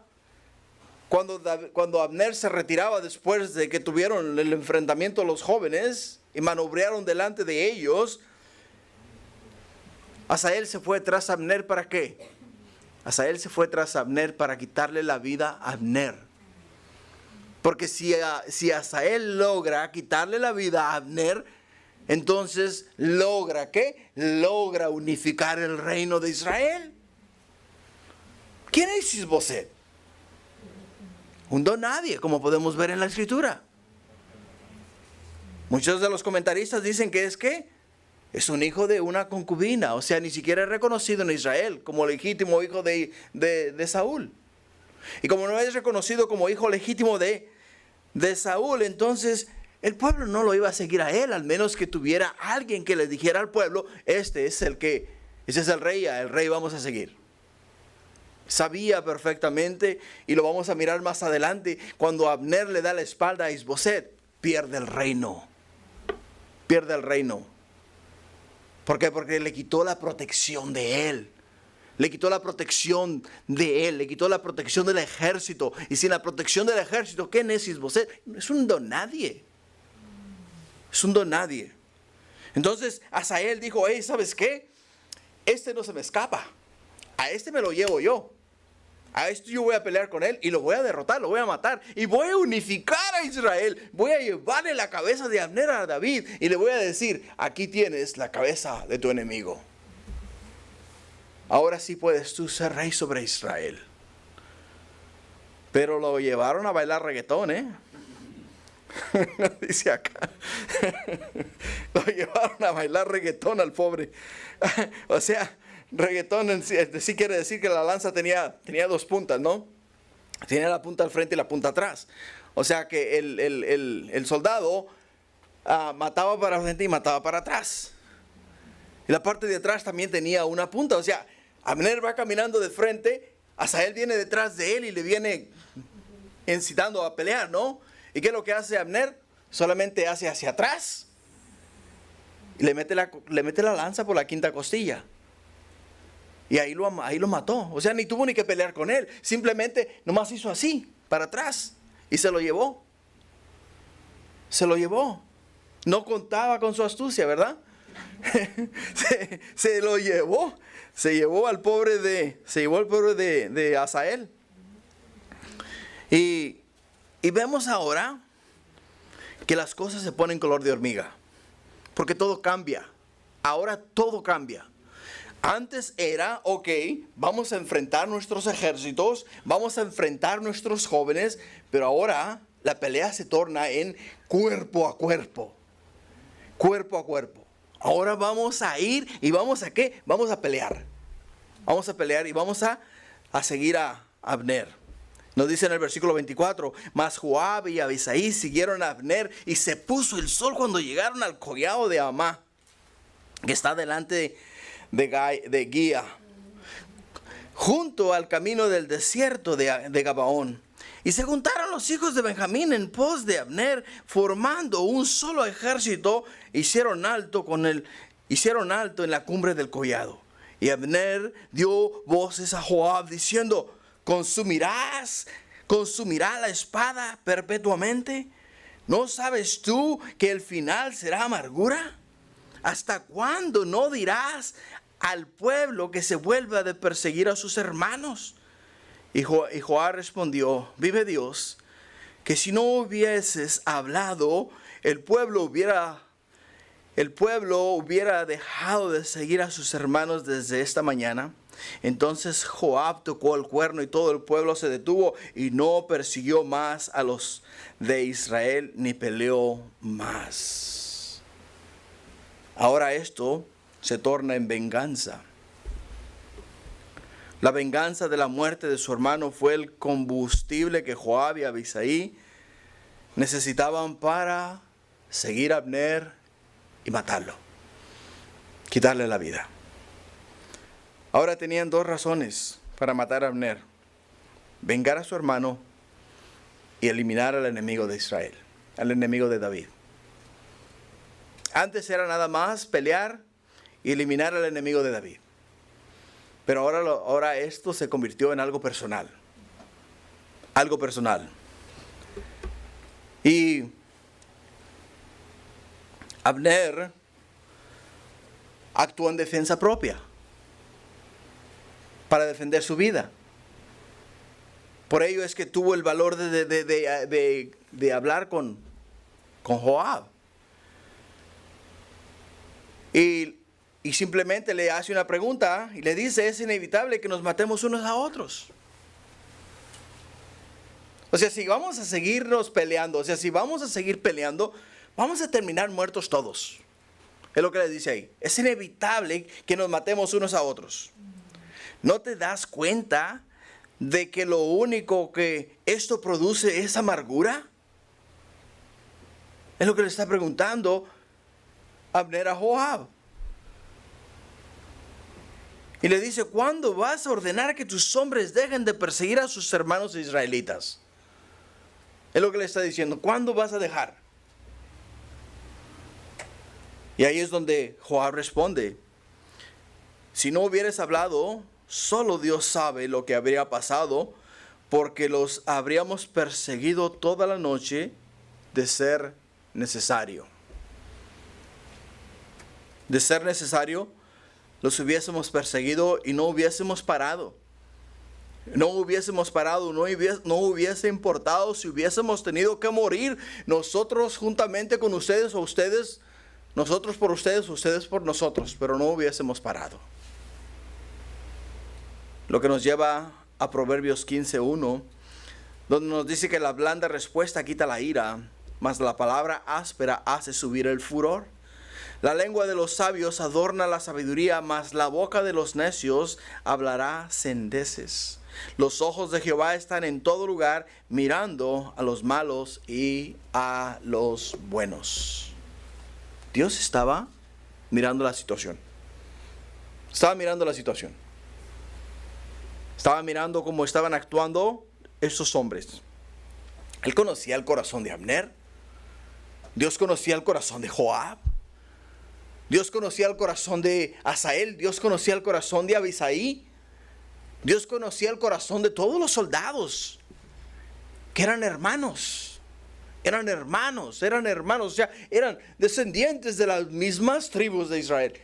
cuando Abner se retiraba después de que tuvieron el enfrentamiento los jóvenes y manobrearon delante de ellos, Asael se fue tras Abner ¿para qué? Asael se fue tras Abner para quitarle la vida a Abner. Porque si Asael logra quitarle la vida a Abner, entonces logra ¿qué? Logra unificar el reino de Israel. ¿Quién es Isboset? Un don nadie, como podemos ver en la escritura. Muchos de los comentaristas dicen que es ¿qué? Es un hijo de una concubina, o sea, ni siquiera es reconocido en Israel como legítimo hijo de Saúl. Y como no es reconocido como hijo legítimo de Saúl, entonces el pueblo no lo iba a seguir a él, al menos que tuviera alguien que le dijera al pueblo, ese es el rey, al rey vamos a seguir. Sabía perfectamente, y lo vamos a mirar más adelante, cuando Abner le da la espalda a Isboset, pierde el reino. Pierde el reino. ¿Por qué? Porque le quitó la protección de él. Le quitó la protección de él. Le quitó la protección del ejército. Y sin la protección del ejército, ¿quién es Isboset? Es un don nadie. Es un don nadie. Entonces Asael dijo, hey, ¿sabes qué? Este no se me escapa. A este me lo llevo yo. A esto yo voy a pelear con él y lo voy a derrotar, lo voy a matar. Y voy a unificar a Israel. Voy a llevarle la cabeza de Abner a David. Y le voy a decir, aquí tienes la cabeza de tu enemigo. Ahora sí puedes tú ser rey sobre Israel. Pero lo llevaron a bailar reggaetón, Dice acá. Lo llevaron a bailar reggaetón al pobre. O sea, reggaetón en sí quiere decir que la lanza tenía dos puntas, ¿no? Tenía la punta al frente y la punta atrás. O sea que el soldado mataba para frente y mataba para atrás. Y la parte de atrás también tenía una punta. O sea, Abner va caminando de frente, Asael viene detrás de él y le viene incitando a pelear, ¿no? ¿Y qué es lo que hace Abner? Solamente hace hacia atrás y le mete la lanza por la quinta costilla. Y ahí lo mató. O sea, ni tuvo ni que pelear con él. Simplemente nomás hizo así, para atrás. Y se lo llevó. Se lo llevó. No contaba con su astucia, ¿verdad? se lo llevó. Se llevó al pobre de Asael. Y vemos ahora que las cosas se ponen color de hormiga. Porque todo cambia. Ahora todo cambia. Antes era, ok, vamos a enfrentar nuestros ejércitos, vamos a enfrentar nuestros jóvenes, pero ahora la pelea se torna en cuerpo a cuerpo. Cuerpo a cuerpo. Ahora vamos a ir y vamos a ¿qué? Vamos a pelear. Vamos a pelear y vamos a seguir a Abner. Nos dice en el versículo 24, mas Joab y Abisai siguieron a Abner y se puso el sol cuando llegaron al collado de Amá, que está delante de Guía, junto al camino del desierto de Gabaón. Y se juntaron los hijos de Benjamín en pos de Abner, formando un solo ejército. Hicieron alto en la cumbre del collado. Y Abner dio voces a Joab diciendo, ¿consumirá la espada perpetuamente? ¿No sabes tú que el final será amargura? ¿Hasta cuándo no dirás al pueblo que se vuelva de perseguir a sus hermanos? Y Joab respondió, vive Dios, que si no hubieses hablado, el pueblo hubiera dejado de seguir a sus hermanos desde esta mañana. Entonces Joab tocó el cuerno y todo el pueblo se detuvo y no persiguió más a los de Israel ni peleó más. Ahora esto se torna en venganza. La venganza de la muerte de su hermano fue el combustible que Joab y Abisai necesitaban para seguir a Abner y matarlo, quitarle la vida. Ahora tenían dos razones para matar a Abner: vengar a su hermano y eliminar al enemigo de Israel. al enemigo de David. Antes era nada más pelear y eliminar al enemigo de David. Pero ahora esto se convirtió en algo personal. Algo personal. Y Abner actuó en defensa propia para defender su vida. Por ello es que tuvo el valor de hablar con Joab. Y simplemente le hace una pregunta y le dice: es inevitable que nos matemos unos a otros. O sea, si vamos a seguirnos peleando, vamos a terminar muertos todos. Es lo que le dice ahí. Es inevitable que nos matemos unos a otros. ¿No te das cuenta de que lo único que esto produce es amargura? Es lo que le está preguntando Abner a Joab. Y le dice: ¿cuándo vas a ordenar que tus hombres dejen de perseguir a sus hermanos israelitas? Es lo que le está diciendo. ¿Cuándo vas a dejar? Y ahí es donde Joab responde: si no hubieras hablado, solo Dios sabe lo que habría pasado, porque los habríamos perseguido toda la noche de ser necesario. De ser necesario, los hubiésemos perseguido y no hubiésemos parado. No hubiese importado si hubiésemos tenido que morir nosotros juntamente con ustedes, o ustedes, nosotros por ustedes, ustedes por nosotros, pero no hubiésemos parado. Lo que nos lleva a Proverbios 15:1, donde nos dice que la blanda respuesta quita la ira, mas la palabra áspera hace subir el furor. La lengua de los sabios adorna la sabiduría, mas la boca de los necios hablará sandeces. Los ojos de Jehová están en todo lugar, mirando a los malos y a los buenos. Dios estaba mirando la situación. Estaba mirando cómo estaban actuando estos hombres. Él conocía el corazón de Abner. Dios conocía el corazón de Joab. Dios conocía el corazón de Asael. Dios conocía el corazón de Abisaí. Dios conocía el corazón de todos los soldados, que eran hermanos. O sea, eran descendientes de las mismas tribus de Israel.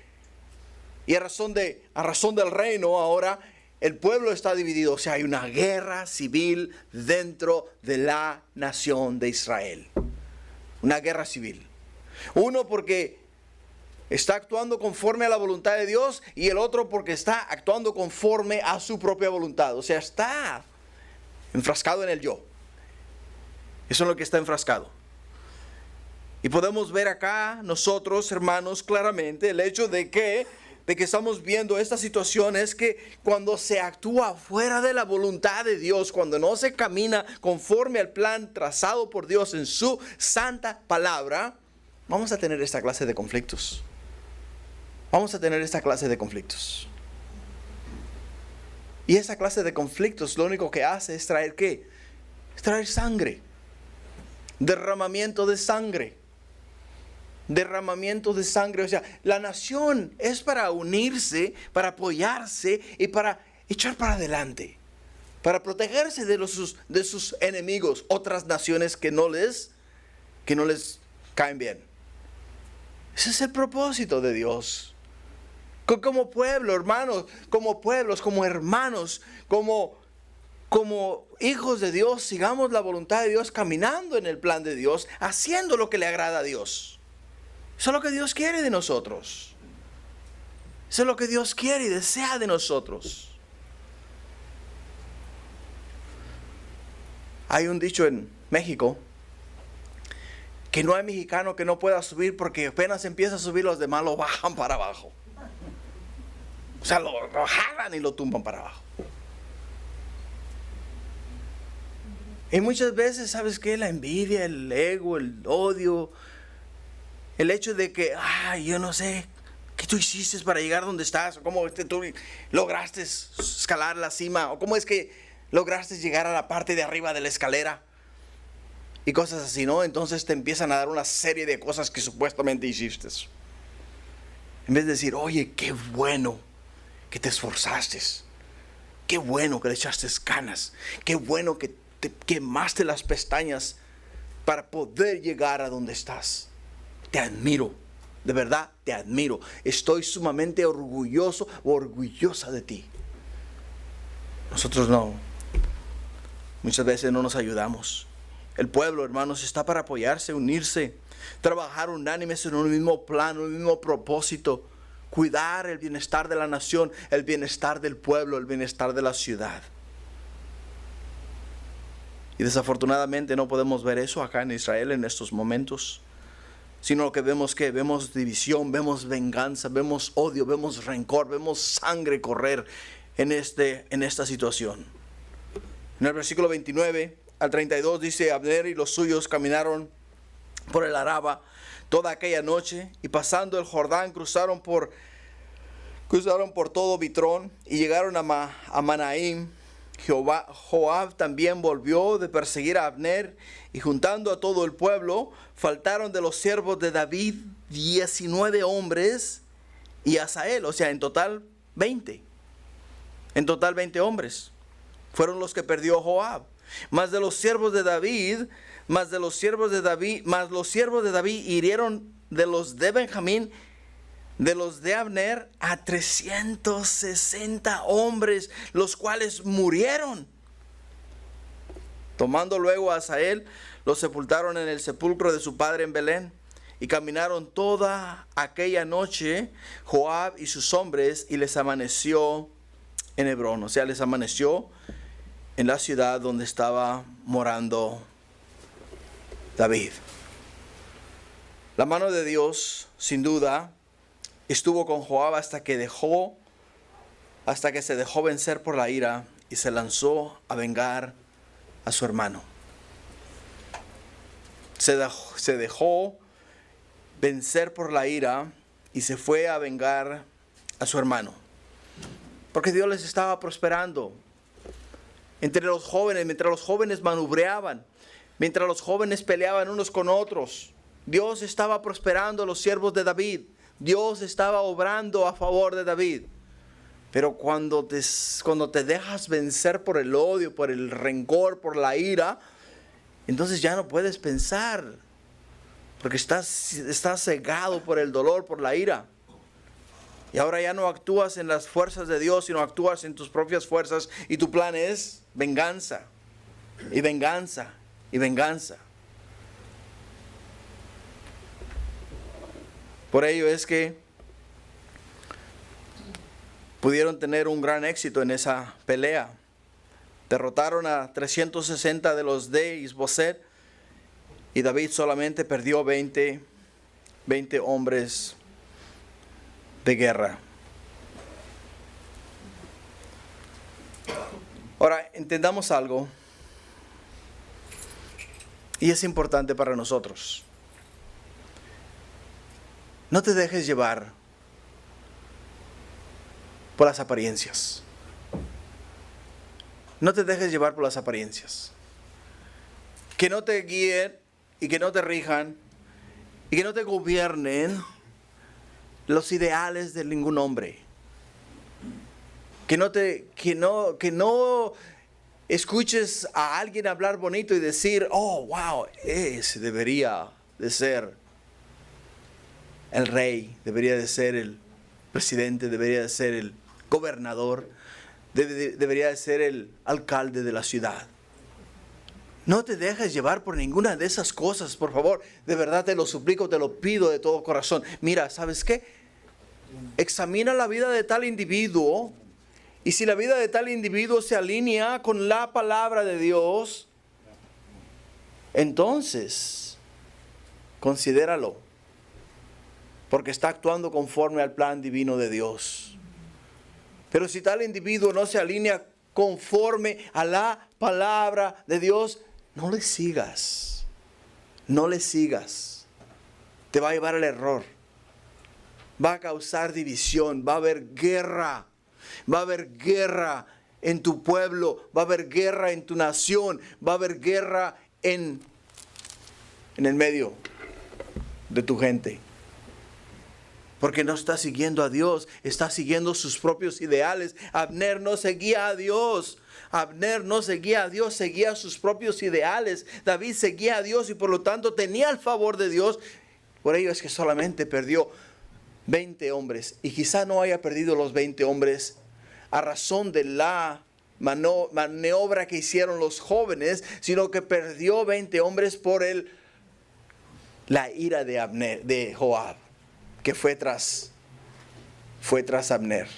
Y a razón del reino, ahora el pueblo está dividido. O sea, hay una guerra civil dentro de la nación de Israel. Una guerra civil. Uno porque está actuando conforme a la voluntad de Dios, y el otro porque está actuando conforme a su propia voluntad. O sea, está enfrascado en el yo. Eso es lo que está enfrascado. Y podemos ver acá nosotros, hermanos, claramente el hecho de que estamos viendo esta situación es que cuando se actúa fuera de la voluntad de Dios, cuando no se camina conforme al plan trazado por Dios en su santa palabra, vamos a tener esta clase de conflictos. Y esa clase de conflictos lo único que hace es traer ¿qué? Es traer sangre. Derramamiento de sangre. O sea, la nación es para unirse, para apoyarse y para echar para adelante. Para protegerse de sus enemigos, otras naciones que no les caen bien. Ese es el propósito de Dios. Como pueblo, hermanos, como pueblos, como hermanos, como hijos de Dios, sigamos la voluntad de Dios, caminando en el plan de Dios, haciendo lo que le agrada a Dios. Eso es lo que Dios quiere de nosotros. Eso es lo que Dios quiere y desea de nosotros. Hay un dicho en México que no hay mexicano que no pueda subir, porque apenas empieza a subir los demás lo bajan para abajo. O sea, lo jalan y lo tumban para abajo. Y muchas veces, ¿sabes qué? La envidia, el ego, el odio, el hecho de que, yo no sé, ¿qué tú hiciste para llegar donde estás? ¿O cómo tú lograste escalar la cima? ¿O cómo es que lograste llegar a la parte de arriba de la escalera? y cosas así, ¿no? Entonces te empiezan a dar una serie de cosas que supuestamente hiciste. En vez de decir, oye, qué bueno que te esforzaste. Qué bueno que le echaste ganas. Qué bueno que te quemaste las pestañas para poder llegar a donde estás. Te admiro. De verdad, te admiro. Estoy sumamente orgulloso o orgullosa de ti. Nosotros no. Muchas veces no nos ayudamos. El pueblo, hermanos, está para apoyarse, unirse, trabajar unánimes en un mismo plan, un mismo propósito. Cuidar el bienestar de la nación, el bienestar del pueblo, el bienestar de la ciudad. Y desafortunadamente no podemos ver eso acá en Israel en estos momentos. Sino que vemos división, vemos venganza, vemos odio, vemos rencor, vemos sangre correr en esta situación. En el versículo 29 al 32 dice, Abner y los suyos caminaron por el Araba toda aquella noche, y pasando el Jordán cruzaron por todo Bitrón y llegaron a Manaim. Joab también volvió de perseguir a Abner, y juntando a todo el pueblo, faltaron de los siervos de David 19 hombres, y Asael, o sea, en total 20. En total 20 hombres fueron los que perdió Joab. Mas los siervos de David hirieron de los de Benjamín, de los de Abner, a 360 hombres, los cuales murieron. Tomando luego a Asael, lo sepultaron en el sepulcro de su padre en Belén. Y caminaron toda aquella noche Joab y sus hombres, y les amaneció en Hebrón. O sea, les amaneció en la ciudad donde estaba morando David. La mano de Dios, sin duda, estuvo con Joab hasta que se dejó vencer por la ira y se lanzó a vengar a su hermano. Se dejó vencer por la ira y se fue a vengar a su hermano. Porque Dios les estaba prosperando. Mientras los jóvenes manubreaban, mientras los jóvenes peleaban unos con otros, Dios estaba prosperando a los siervos de David. Dios estaba obrando a favor de David. Pero cuando te dejas vencer por el odio, por el rencor, por la ira, entonces ya no puedes pensar. Porque estás cegado por el dolor, por la ira. Y ahora ya no actúas en las fuerzas de Dios, sino actúas en tus propias fuerzas. Y tu plan es venganza. Y venganza. Y venganza. Por ello es que pudieron tener un gran éxito en esa pelea. Derrotaron a 360 de los de Isboset, y David solamente perdió 20 hombres de guerra. Ahora, entendamos algo, y es importante para nosotros. No te dejes llevar por las apariencias. No te dejes llevar por las apariencias. Que no te guíen y que no te rijan y que no te gobiernen los ideales de ningún hombre. Que no escuches a alguien hablar bonito y decir, oh, wow, ese debería de ser el rey, debería de ser el presidente, debería de ser el gobernador, debería de ser el alcalde de la ciudad. No te dejes llevar por ninguna de esas cosas, por favor. De verdad te lo suplico, te lo pido de todo corazón. Mira, ¿sabes qué? Examina la vida de tal individuo, y si la vida de tal individuo se alinea con la palabra de Dios, entonces considéralo, porque está actuando conforme al plan divino de Dios. Pero si tal individuo no se alinea conforme a la palabra de Dios, no le sigas. No le sigas. Te va a llevar al error. Va a causar división. Va a haber guerra. Va a haber guerra en tu pueblo. Va a haber guerra en tu nación. Va a haber guerra en en el medio de tu gente. Porque no está siguiendo a Dios, está siguiendo sus propios ideales. Abner no seguía a Dios. Abner no seguía a Dios, seguía sus propios ideales. David seguía a Dios y por lo tanto tenía el favor de Dios. Por ello es que solamente perdió 20 hombres. Y quizá no haya perdido los 20 hombres a razón de la maniobra que hicieron los jóvenes, sino que perdió 20 hombres por la ira de Joab, que fue tras Abner.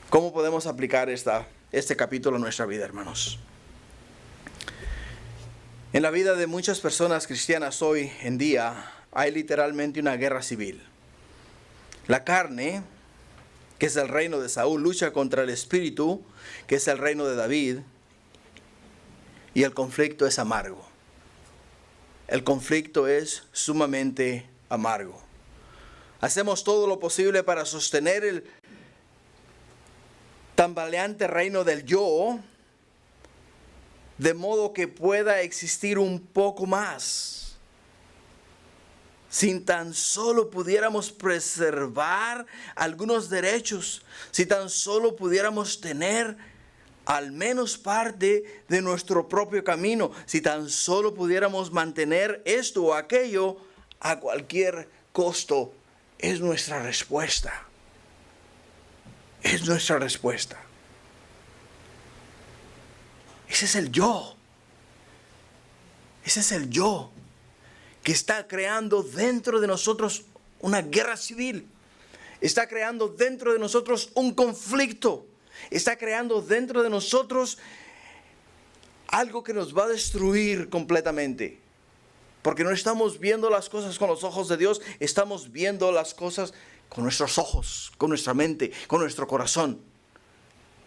¿Cómo podemos aplicar este capítulo a nuestra vida, hermanos? En la vida de muchas personas cristianas hoy en día hay literalmente una guerra civil. La carne, que es el reino de Saúl, lucha contra el espíritu, que es el reino de David, y el conflicto es amargo. El conflicto es sumamente amargo. Hacemos todo lo posible para sostener el tambaleante reino del yo, de modo que pueda existir un poco más. Si tan solo pudiéramos preservar algunos derechos, si tan solo pudiéramos tener al menos parte de nuestro propio camino, si tan solo pudiéramos mantener esto o aquello a cualquier costo, es nuestra respuesta. Es nuestra respuesta. Ese es el yo. Ese es el yo que está creando dentro de nosotros una guerra civil. Está creando dentro de nosotros un conflicto. Está creando dentro de nosotros algo que nos va a destruir completamente. Porque no estamos viendo las cosas con los ojos de Dios, estamos viendo las cosas con nuestros ojos, con nuestra mente, con nuestro corazón.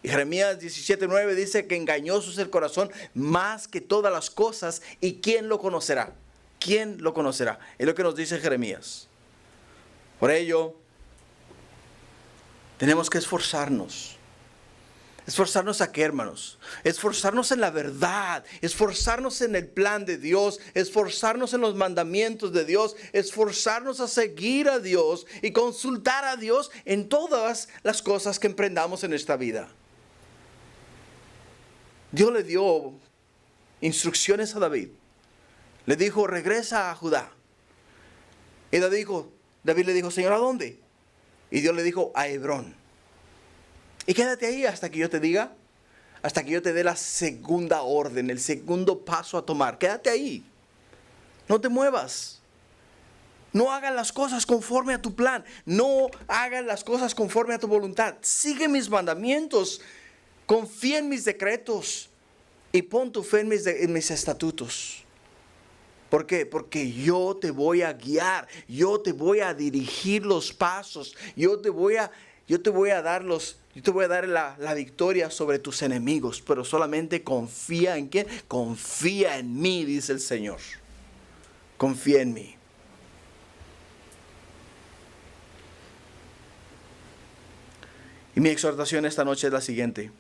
Y Jeremías 17:9 dice que engañoso es el corazón más que todas las cosas, y ¿quién lo conocerá? ¿Quién lo conocerá? Es lo que nos dice Jeremías. Por ello, tenemos que esforzarnos. ¿Esforzarnos a qué, hermanos? Esforzarnos en la verdad, esforzarnos en el plan de Dios, esforzarnos en los mandamientos de Dios, esforzarnos a seguir a Dios y consultar a Dios en todas las cosas que emprendamos en esta vida. Dios le dio instrucciones a David. Le dijo, regresa a Judá. Y David le dijo, Señor, ¿a dónde? Y Dios le dijo, a Hebrón. Y quédate ahí hasta que yo te diga, hasta que yo te dé la segunda orden, el segundo paso a tomar. Quédate ahí. No te muevas. No hagas las cosas conforme a tu plan. No hagas las cosas conforme a tu voluntad. Sigue mis mandamientos. Confía en mis decretos. Y pon tu fe en mis estatutos. ¿Por qué? Porque yo te voy a guiar. Yo te voy a dirigir los pasos. Yo te voy a dar la victoria sobre tus enemigos, pero solamente confía en ¿quién? Confía en mí, dice el Señor. Confía en mí. Y mi exhortación esta noche es la siguiente: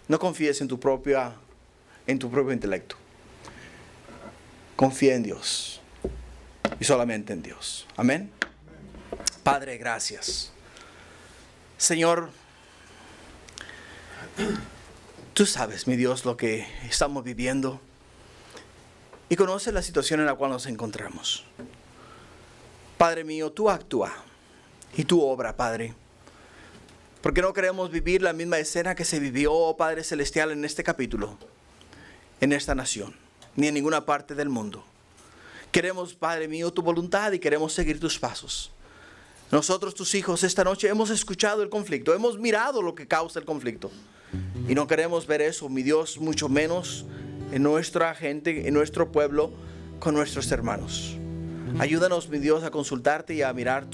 no confíes en tu propio intelecto. Confía en Dios y solamente en Dios. Amén. Padre, gracias. Señor, tú sabes, mi Dios, lo que estamos viviendo y conoces la situación en la cual nos encontramos. Padre mío, tú actúa y tú obra, Padre, porque no queremos vivir la misma escena que se vivió, oh Padre Celestial, en este capítulo, en esta nación, ni en ninguna parte del mundo. Queremos, Padre mío, tu voluntad y queremos seguir tus pasos. Nosotros, tus hijos, esta noche hemos escuchado el conflicto, hemos mirado lo que causa el conflicto. Y no queremos ver eso, mi Dios, mucho menos en nuestra gente, en nuestro pueblo, con nuestros hermanos. Ayúdanos, mi Dios, a consultarte y a mirar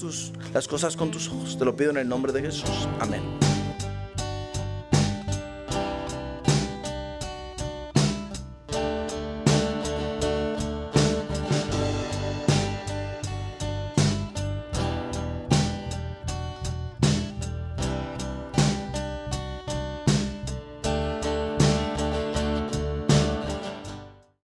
las cosas con tus ojos. Te lo pido en el nombre de Jesús. Amén.